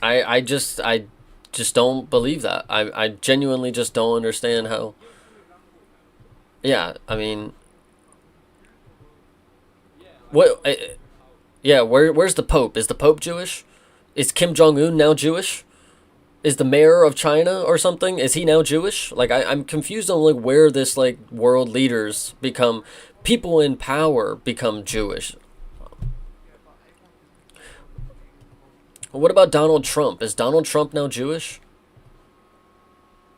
I just don't believe that. I genuinely just don't understand how. Yeah, I mean, what? Yeah, where's the Pope? Is the Pope Jewish? Is Kim Jong Un now Jewish? Is the mayor of China or something? Is he now Jewish? Like I'm confused on like where this like world leaders become people in power become Jewish. Yeah, but everyone is controlled by being Muslim. What about Donald Trump? Is Donald Trump now Jewish?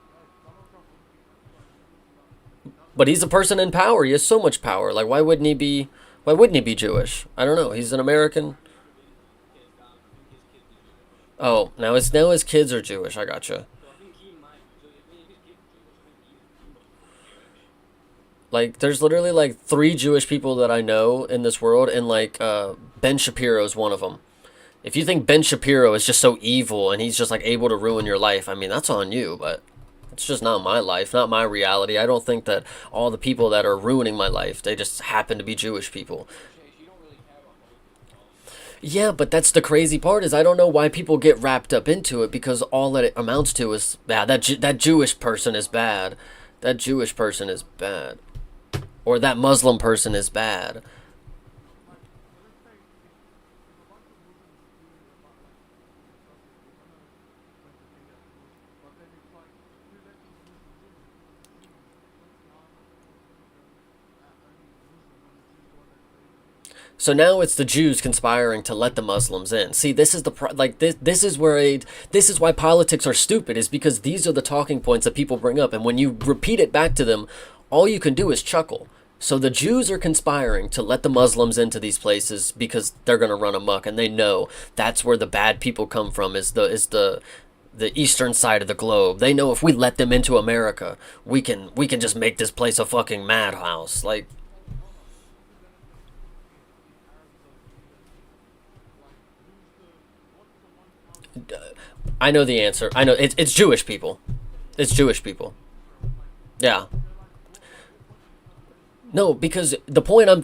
No, Donald Trump wouldn't be considered Jewish, but that's But what he's a person in power. He has so much power. Like why wouldn't he be? Why wouldn't he be Jewish? I don't know. He's an American. Oh, now his kids are Jewish. I gotcha. Like there's literally like three Jewish people that I know in this world, and like Ben Shapiro is one of them. If you think Ben Shapiro is just so evil and he's just like able to ruin your life, I mean that's on you, but it's just not my life, not my reality. I don't think that all the people that are ruining my life, they just happen to be Jewish people. Chase, you don't really care about politics, so Yeah, but that's the crazy part is I don't know why people get wrapped up into it because all that it amounts to is yeah, that Jewish person is bad. That Jewish person is bad. Or that Muslim person is bad. like, so let's say if a bunch of Muslims do about like discuss it, which I know is meant to be ethical, but then it's like who let these Muslims in? Because it seems only the Muslims and the Jews the one that's letting them in. So now it's the Jews conspiring to let the Muslims in. See, this is the like this is where this is why politics are stupid is because these are the talking points that people bring up and when you repeat it back to them, all you can do is chuckle. So the Jews are conspiring to let the Muslims into these places because they're going to run amok and they know that's where the bad people come from is the eastern side of the globe. They know if we let them into America, we can just make this place a fucking madhouse. Like Hold on, who's the benefit if Arabs are viewed as evil? Like what's the one counter argument? I know the answer. I know it's Jewish people. It's Jewish people. Israel, like Yeah. they're like what point are you trying to prove? No, because the point I'm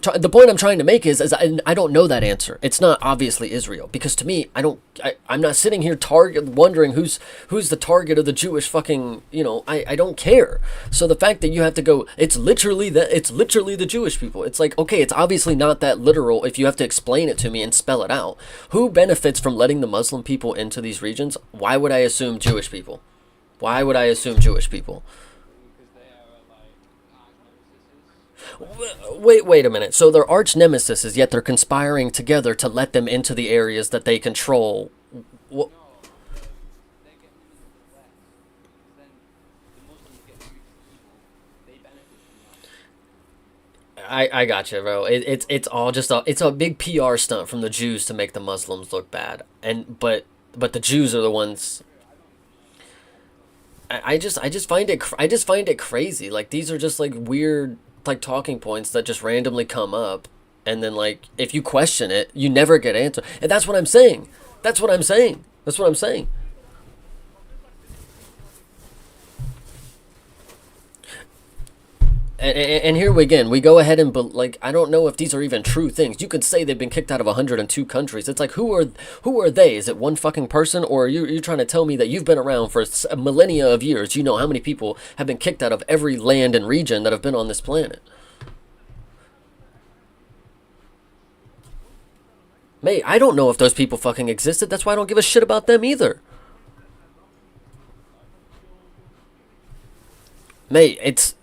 trying to make is I don't know that answer. It's not obviously Israel because to me I'm not sitting here target wondering who's the target of the Jewish fucking I don't care. So the fact that you have to go it's literally the Jewish people. It's like okay, it's obviously not that literal if you have to explain it to me and spell it out. Who benefits from letting the Muslim people into these regions? Why would I assume Jewish people? Why would I assume Jewish people? Because they are like arch nemesis, like Wait a minute. So they're arch nemesis, yet they're conspiring together to let them into the areas that they control. Wh- no, they're getting them into the West because then the Muslims get viewed as evil. They benefit from that. I got you, bro. It's all just it's a big PR stunt from the Jews to make the Muslims look bad, and but the Jews are the ones. I don't even know. I just find it crazy. Like these are just like weird like talking points that just randomly come up, and then like if you question it, you never get answered. And that's what I'm saying. That's what I'm saying. That's what I'm saying. And here we again, we go ahead and like I don't know if these are even true things. You could say they've been kicked out of 102 countries. It's like who are they? Is it one fucking person, or are you trying to tell me that you've been around for a millennia of years? You know how many people have been kicked out of every land and region that have been on this planet? Mate, I don't know if those people fucking existed. That's why I don't give a shit about them either. Mate, it's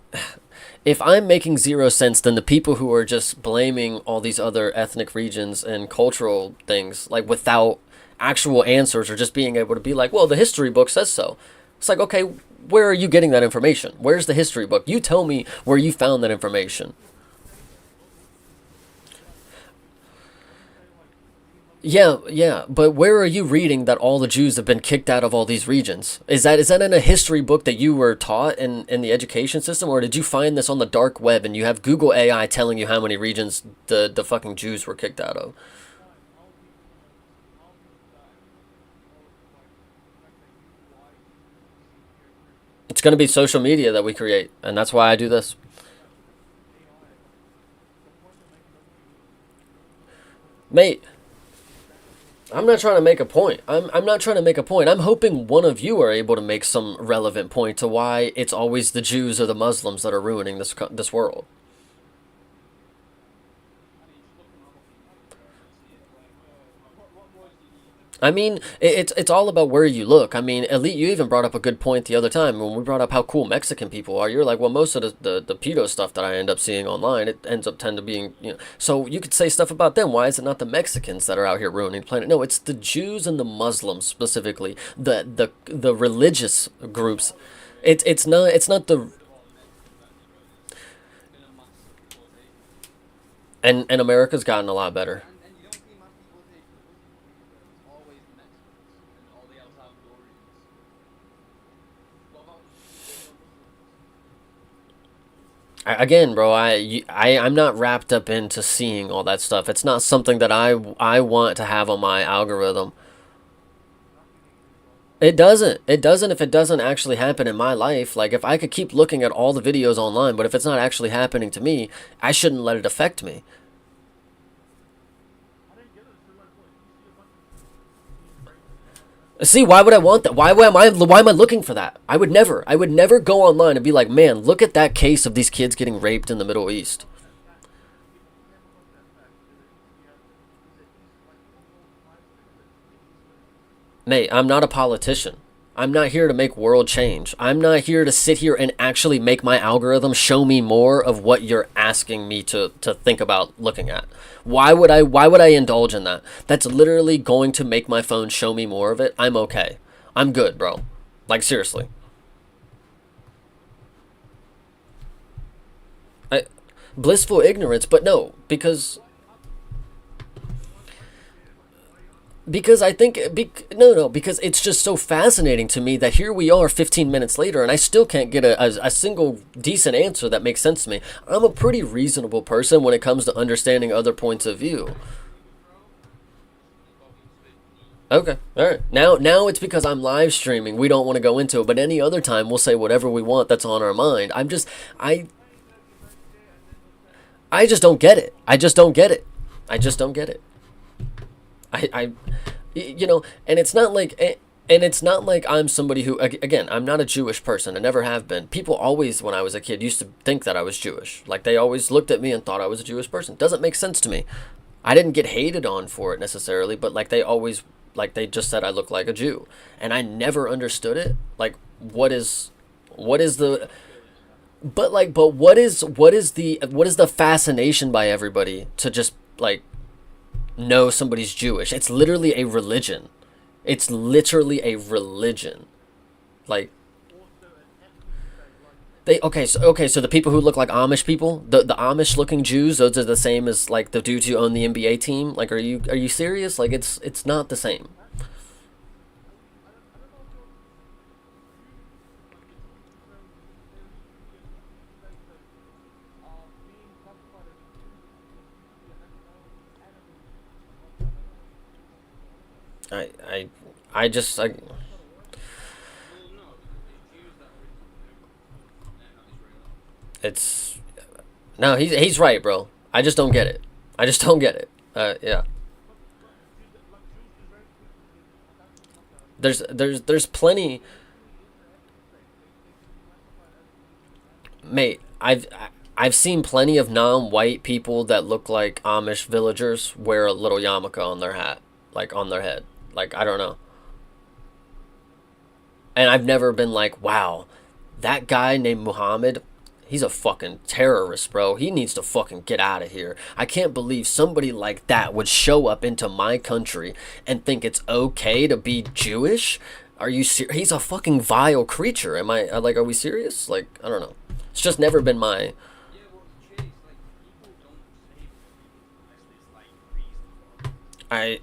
if I'm making zero sense, then the people who are just blaming all these other ethnic regions and cultural things, like without actual answers or just being able to be like, well, the history book says so. It's like, okay, where are you getting that information? Where's the history book? You tell me where you found that information. Yeah, but where are you reading that all the Jews have been kicked out of all these regions? Is that in a history book that you were taught in the education system, or did you find this on the dark web and you have Google AI telling you how many regions the fucking Jews were kicked out of? It's gonna be social media that we create, and that's why I do this. Mate, I'm not trying to make a point. I'm not trying to make a point. I'm hoping one of you are able to make some relevant point to why it's always the Jews or the Muslims that are ruining this world. I mean, it's all about where you look. I mean, Elite, you even brought up a good point the other time when we brought up how cool Mexican people are. You're like, well, most of the pedo stuff that I end up seeing online, it ends up tend to being, So you could say stuff about them. Why is it not the Mexicans that are out here ruining the planet? No, it's the Jews and the Muslims specifically, the religious groups. It's not the and America's gotten a lot better. And you don't see mass deportation of Muslims either. It's always the Mexicans and all the El Salvadorians. What about Again, bro, I'm not wrapped up into seeing all that stuff. It's not something that I want to have on my algorithm. It doesn't. It doesn't if it doesn't actually happen in my life. Like, if I could keep looking at all the videos online, but if it's not actually happening to me, I shouldn't let it affect me. I didn't get it. So like, what? You see a bunch of being raped See, why would I want that? Why am I looking for that? I would never go online and be like, man, look at that case of these kids getting raped in the Middle East. Mate, I'm not a politician. I'm not here to make world change. I'm not here to sit here and actually make my algorithm show me more of what you're asking me to think about looking at. Why would I indulge in that? That's literally going to make my phone show me more of it. I'm okay. I'm good, bro. Like, seriously. I blissful ignorance, but no, because I think no, because it's just so fascinating to me that here we are 15 minutes later and I still can't get a single decent answer that makes sense to me. I'm a pretty reasonable person when it comes to understanding other points of view. Okay, all right. Now it's because I'm live streaming. We don't want to go into it, but any other time we'll say whatever we want that's on our mind. I I just don't get it. I just don't get it. I just don't get it. I and it's not like I'm somebody who, again, I'm not a Jewish person. I never have been. People always, when I was a kid, used to think that I was Jewish. Like, they always looked at me and thought I was a Jewish person. Doesn't make sense to me. I didn't get hated on for it necessarily, but like, they always, like, they just said I look like a Jew, and I never understood it. Like, what is the, but what is the fascination by everybody to just like know somebody's Jewish? It's literally a religion. It's literally a religion. Like, so the people who look like Amish people, the Amish looking Jews, those are the same as like the dudes who own the NBA team. Like, are you serious? Like, it's not the same. I I I just I well, no, it's Jews that are not Israeli. it's no, he's right, bro. I just don't get it. I just don't get it. Yeah. There's plenty, mate. I've seen plenty of non-white people that look like Amish villagers wear a little yarmulke on their hat, like on their head. Like, I don't know. And I've never been like, wow, that guy named Muhammad, he's a fucking terrorist, bro. He needs to fucking get out of here. I can't believe somebody like that would show up into my country and think it's okay to be Jewish. Are you serious? He's a fucking vile creature. Am I like? Are we serious? Like, I don't know. It's just never been my. Yeah, well, Chase, like, people don't say this to people unless there's, like, reason for it. I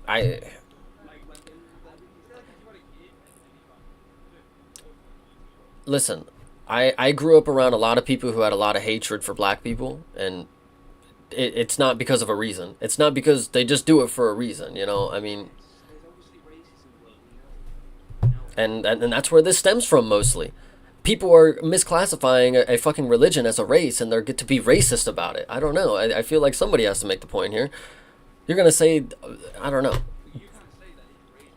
It's like if you had a kid and you like, listen. I grew up around a lot of people who had a lot of hatred for black people, and it's not because of a reason. It's not because they just do it for a reason. I mean, there's obviously racism, but we know. and that's where this stems from mostly. People are misclassifying a fucking religion as a race, and they're get to be racist about it. I don't know. I feel like somebody has to make the point here. You're gonna say, I don't know. But you can't say that it's racist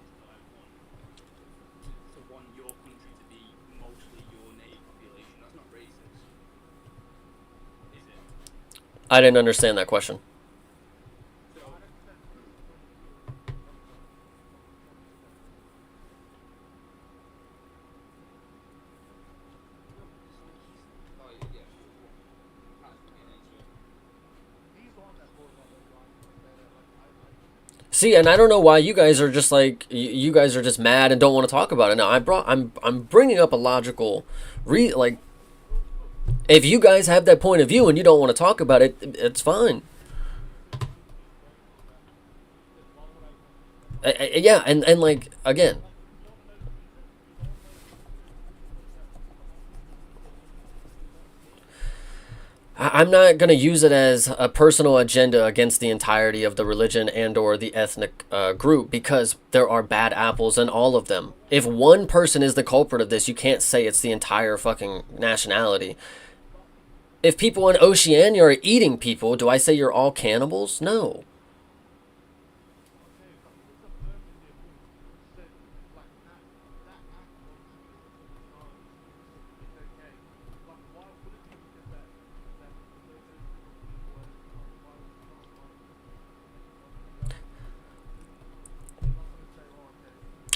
to want your country to be mostly your native population. That's not racist, is it? I didn't understand that question. So, See, and I don't know why you guys are just like you guys are just mad and don't want to talk about it. Now, I'm bringing up a logical like if you guys have that point of view and you don't want to talk about it, it's fine. Yeah, and like again, I'm not going to use it as a personal agenda against the entirety of the religion and or the ethnic group because there are bad apples in all of them. If one person is the culprit of this, you can't say it's the entire fucking nationality. If people in Oceania are eating people, do I say you're all cannibals? No.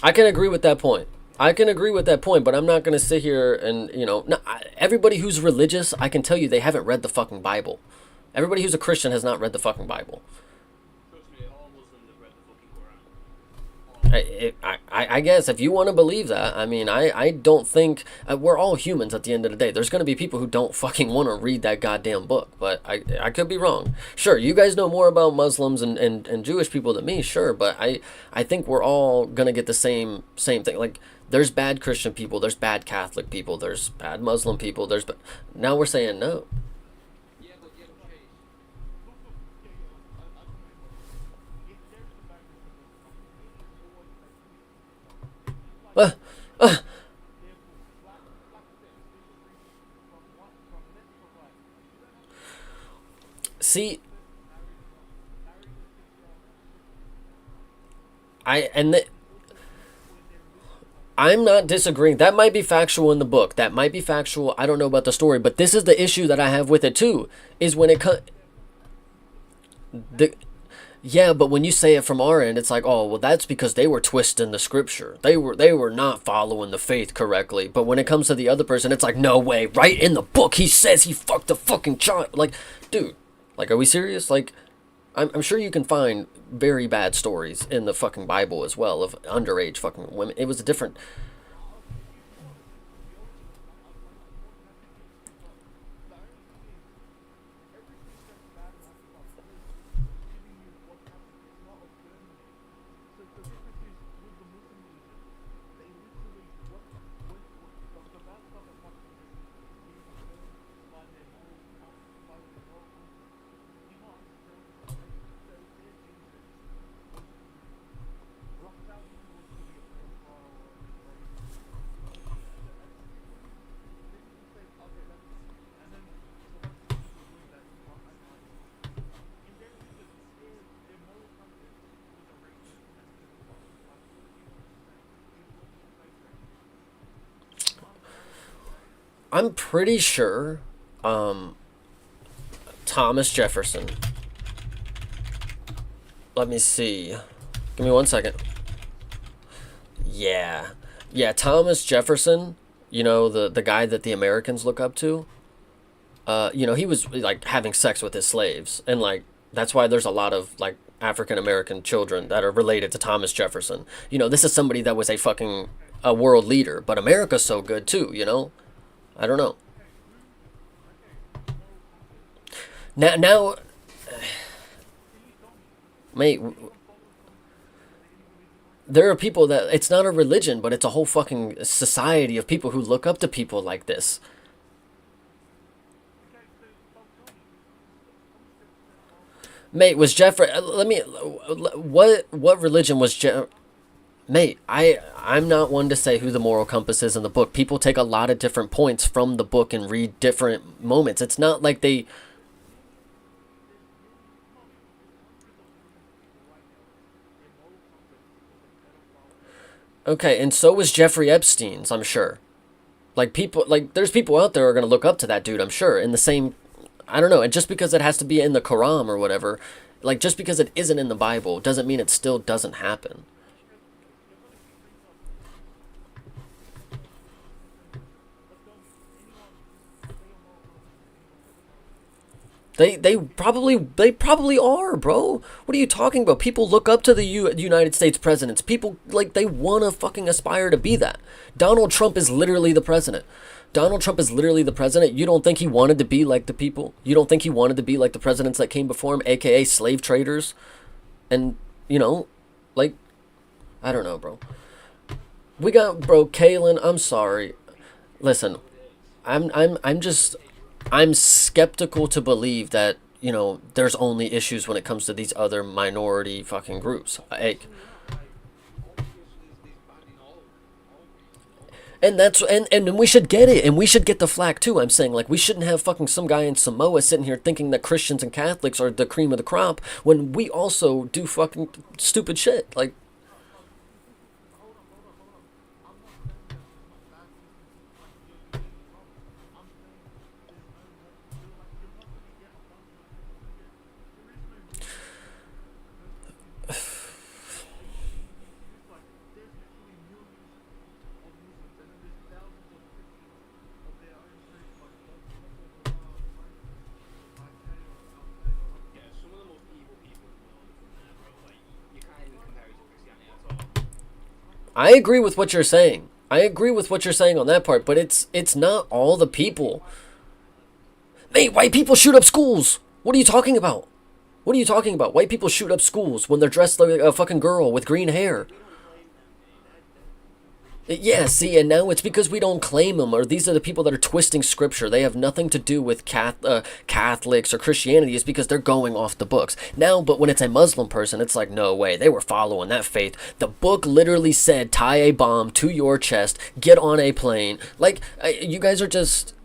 I can agree with that point. I can agree with that point, but I'm not going to sit here and, no, everybody who's religious, I can tell you they haven't read the fucking Bible. Everybody who's a Christian has not read the fucking Bible. Trust me, all Muslims have read the fucking Quran. I guess if you want to believe that, I mean, I don't think we're all humans at the end of the day. There's going to be people who don't fucking want to read that goddamn book, but I could be wrong. Sure, you guys know more about Muslims and Jewish people than me, sure, but I think we're all going to get the same thing. Like, there's bad Christian people, there's bad Catholic people, there's bad Muslim people, now we're saying no. Yeah, but Chase. Uh, uh, see, I and the, I'm not disagreeing. That might be factual in the book. That might be factual. I don't know about the story, but this is the issue that I have with it too. Is when it comes the yeah, but when you say it from our end, it's like, oh, well, that's because they were twisting the scripture. They were not following the faith correctly. But when it comes to the other person, it's like, no way. Right in the book, he says he fucked a fucking child. Like, dude, like, are we serious? Like, I'm sure you can find very bad stories in the fucking Bible as well of underage fucking women. It was a different. I'm pretty sure Thomas Jefferson. Let me see. Give me 1 second. Yeah. Yeah, Thomas Jefferson, the guy that the Americans look up to. He was like having sex with his slaves, and like that's why there's a lot of like African American children that are related to Thomas Jefferson. This is somebody that was a world leader, but America's so good too. I don't know. Now, mate, there are people that it's not a religion, but it's a whole fucking society of people who look up to people like this. Mate, was Jeffrey? Let me. What religion was Jeff? Mate, I'm not one to say who the moral compass is in the book. People take a lot of different points from the book and read different moments. It's not like they. Okay, and so was Jeffrey Epstein's, I'm sure. Like people, like there's people out there who are gonna look up to that dude, I'm sure. In the same, I don't know. And just because it has to be in the Quran or whatever, like just because it isn't in the Bible doesn't mean it still doesn't happen. They probably are, bro. What are you talking about? People look up to the United States presidents. People like they want to fucking aspire to be that. Donald Trump is literally the president. Donald Trump is literally the president. You don't think he wanted to be like the people? You don't think he wanted to be like the presidents that came before him, aka slave traders? And like I don't know, bro. We got bro, Kalen. I'm sorry. Listen, I'm skeptical to believe that there's only issues when it comes to these other minority fucking groups. And that's and we should get it, and we should get the flack too. I'm saying like we shouldn't have fucking some guy in Samoa sitting here thinking that Christians and Catholics are the cream of the crop when we also do fucking stupid shit. Like Yeah, some of the most evil people in the world are from there, bro. Like, you can't even compare it to Christianity at all. I agree with what you're saying. I agree with what you're saying on that part, but it's not all the people. Mate, white people shoot up schools. What are you talking about? What are you talking about? White people shoot up schools when they're dressed like a fucking girl with green hair. Yeah, see, and now it's because we don't claim them, or these are the people that are twisting scripture. They have nothing to do with Catholics or Christianity. It's because they're going off the books. Now, but when it's a Muslim person, it's like, no way, they were following that faith. The book literally said, tie a bomb to your chest, get on a plane. Like, you guys are just...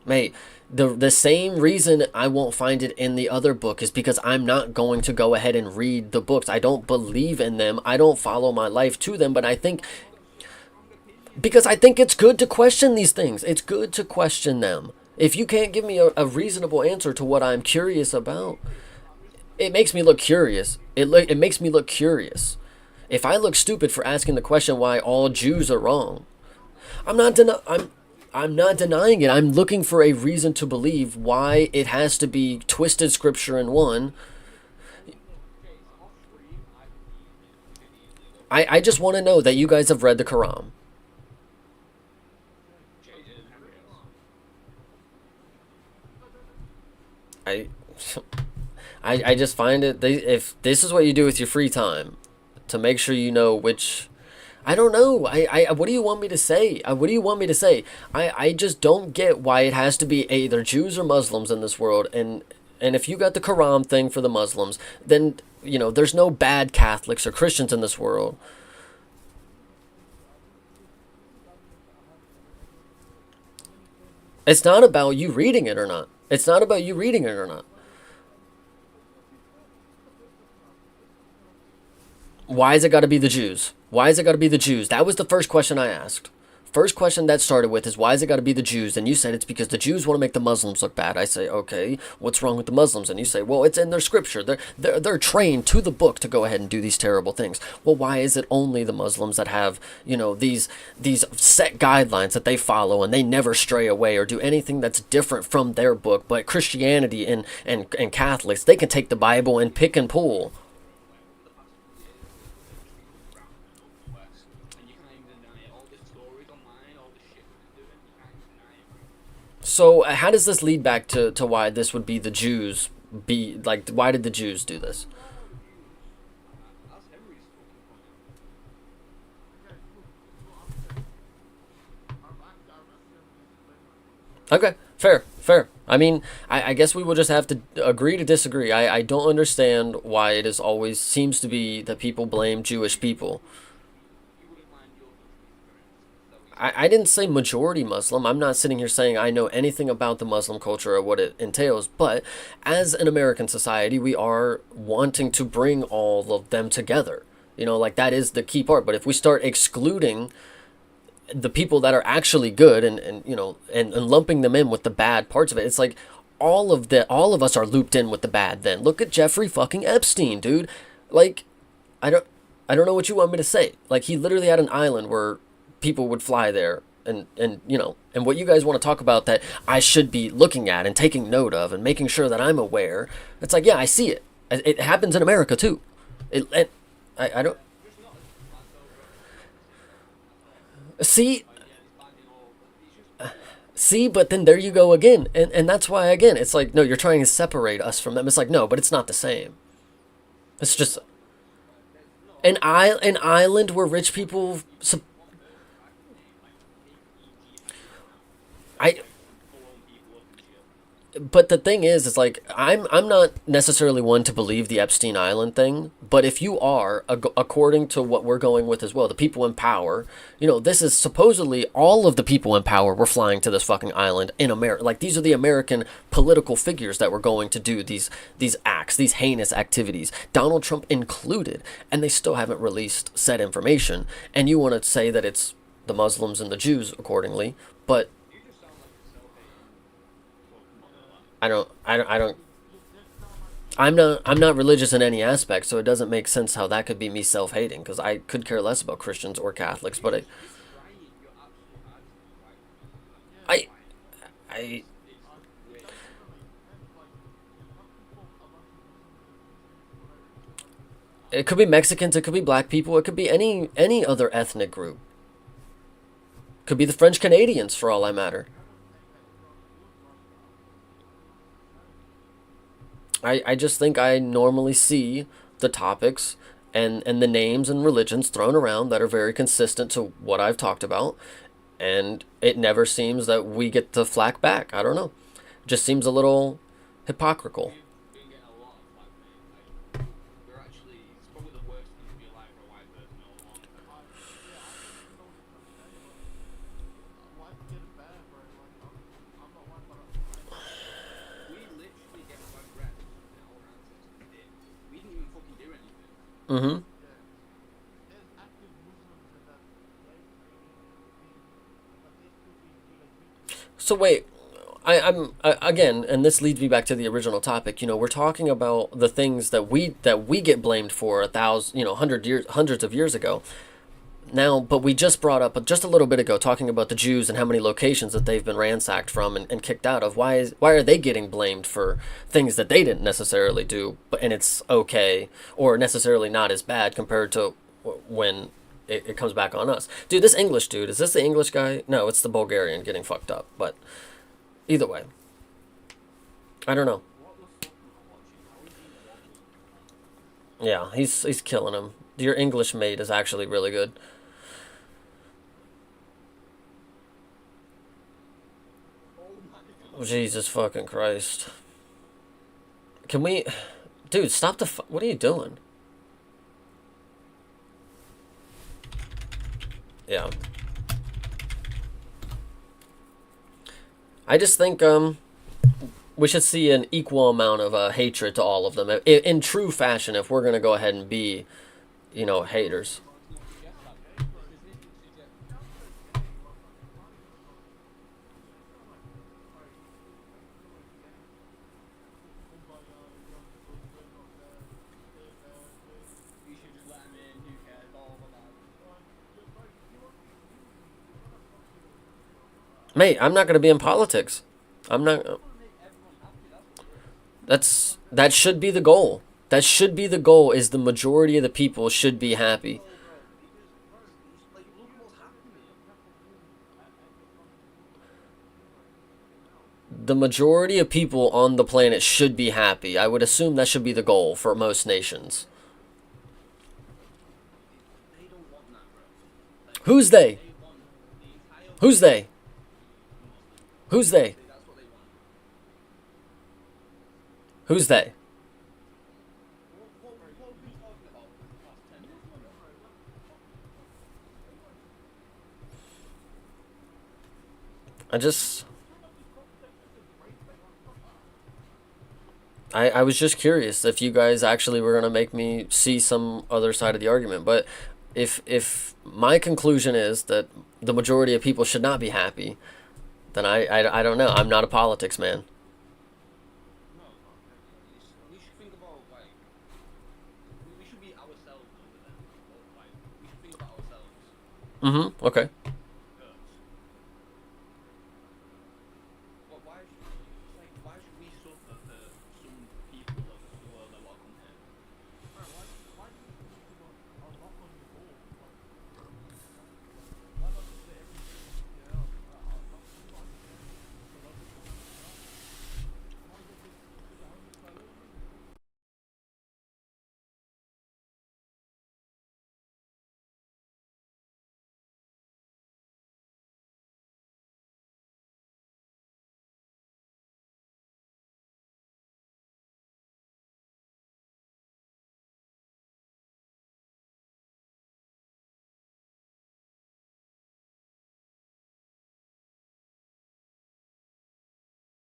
Mate, the same reason I won't find it in the other book is because I'm not going to go ahead and read the books. I don't believe in them. I don't follow my life to them, but I think because I think it's good to question these things. It's good to question them. If you can't give me a reasonable answer to what I'm curious about, it makes me look curious. It makes me look curious. If I look stupid for asking the question why all Jews are wrong, I'm not denying it. I'm looking for a reason to believe why it has to be twisted scripture in one. I just want to know that you guys have read the Quran. I I just find it if this is what you do with your free time to make sure you know which I don't know. What do you want me to say? What do you want me to say? I just don't get why it has to be either Jews or Muslims in this world. And if you got the Quran thing for the Muslims, then, there's no bad Catholics or Christians in this world. It's not about you reading it or not. It's not about you reading it or not. Why has it got to be the Jews? Why has it got to be the Jews? That was the first question I asked. First question that started with is why has it got to be the Jews? And you said it's because the Jews want to make the Muslims look bad. I say, okay, what's wrong with the Muslims? And you say, well, it's in their scripture. They're trained to the book to go ahead and do these terrible things. Well, why is it only the Muslims that have, these set guidelines that they follow and they never stray away or do anything that's different from their book? But Christianity and Catholics, they can take the Bible and pick and pull. So how does this lead back to why this would be the Jews? Why did the Jews do this? Okay, fair. I mean, I guess we will just have to agree to disagree. I don't understand why it is always seems to be that people blame Jewish people. I didn't say majority Muslim. I'm not sitting here saying I know anything about the Muslim culture or what it entails. But as an American society, we are wanting to bring all of them together. That is the key part. But if we start excluding the people that are actually good and lumping them in with the bad parts of it, it's like all of us are looped in with the bad then. Look at Jeffrey fucking Epstein, dude. Like, I don't... I don't know what you want me to say. Like, he literally had an island where people would fly there, and you know, and what you guys want to talk about that I should be looking at and taking note of and making sure that I'm aware. It's like, yeah, I see it. It happens in America too. It I don't Just not as bad over see. yeah, it's bad in all, but it's just See, but then there you go again. And that's why, again, it's like, no, you're trying to separate us from them. It's like, no, but it's not the same. It's just an island where rich people. I. blowing people up and shit. But the thing is like, I'm not necessarily one to believe the Epstein Island thing. But if you are, according to what we're going with as well, the people in power, you know, this is supposedly all of the people in power were flying to this fucking island in America. Like, these are the American political figures that were going to do these acts, these heinous activities, Donald Trump included, and they still haven't released said information. And you want to say that it's the Muslims and the Jews accordingly, but You just sound like a self-hating fuck mother. I don't. I'm not religious in any aspect, so it doesn't make sense how that could be me self-hating, because I could care less about Christians or Catholics. But You're trying, you're absolutely I it's weird. it could be Mexicans, it could be black people, it could be any other ethnic group. Could be the French Canadians for all I matter. I just think I normally see the topics and the names and religions thrown around that are very consistent to what I've talked about, and it never seems that we get the flack back. I don't know. It just seems a little hypocritical. We've been getting a lot of flack, mate. Like, we're actually, it's probably the worst thing to be alive for a white person in a long time. We literally get more reps than our ancestors did. We didn't even fucking do anything. Mm-hmm. So wait, again, and this leads me back to the original topic. You know, we're talking about the things that we get blamed for 1,000, 100 years, hundreds of years ago. Now, but we just brought up just a little bit ago talking about the Jews and how many locations that they've been ransacked from and kicked out of. Why are they getting blamed for things that they didn't necessarily do, but and it's okay or necessarily not as bad compared to when it comes back on us? Dude, this English dude, is this the English guy? No, it's the Bulgarian getting fucked up. But either way, I don't know. What the fuck am I watching? How is he wobbling? Yeah, he's killing him. Your English mate is actually really good. Oh my god. Jesus fucking Christ. Can we... Dude, stop the... What are you doing? Yeah. I just think, we should see an equal amount of hatred to all of them. In true fashion, if we're going to go ahead and be, haters. You should just let him in, who cares, all of that. Mate, I'm not going to be in politics. I'm not... Make everyone happy, that's what it is. That should be the goal. That should be the goal, is the majority of the people should be happy. Like, look at what's happening. The majority of people on the planet should be happy. I would assume that should be the goal for most nations. They don't want that, bro. Like, Who's they? they want the entire Who's they? Who's they? That's what they want. Who's they? What have we been talking about for the past 10 minutes? I was just curious if you guys actually were going to make me see some other side of the argument. But if my conclusion is that the majority of people should not be happy, then I don't know. I'm not a politics man. No, we should think about, like, we should be ourselves over them. Mm-hmm. Okay.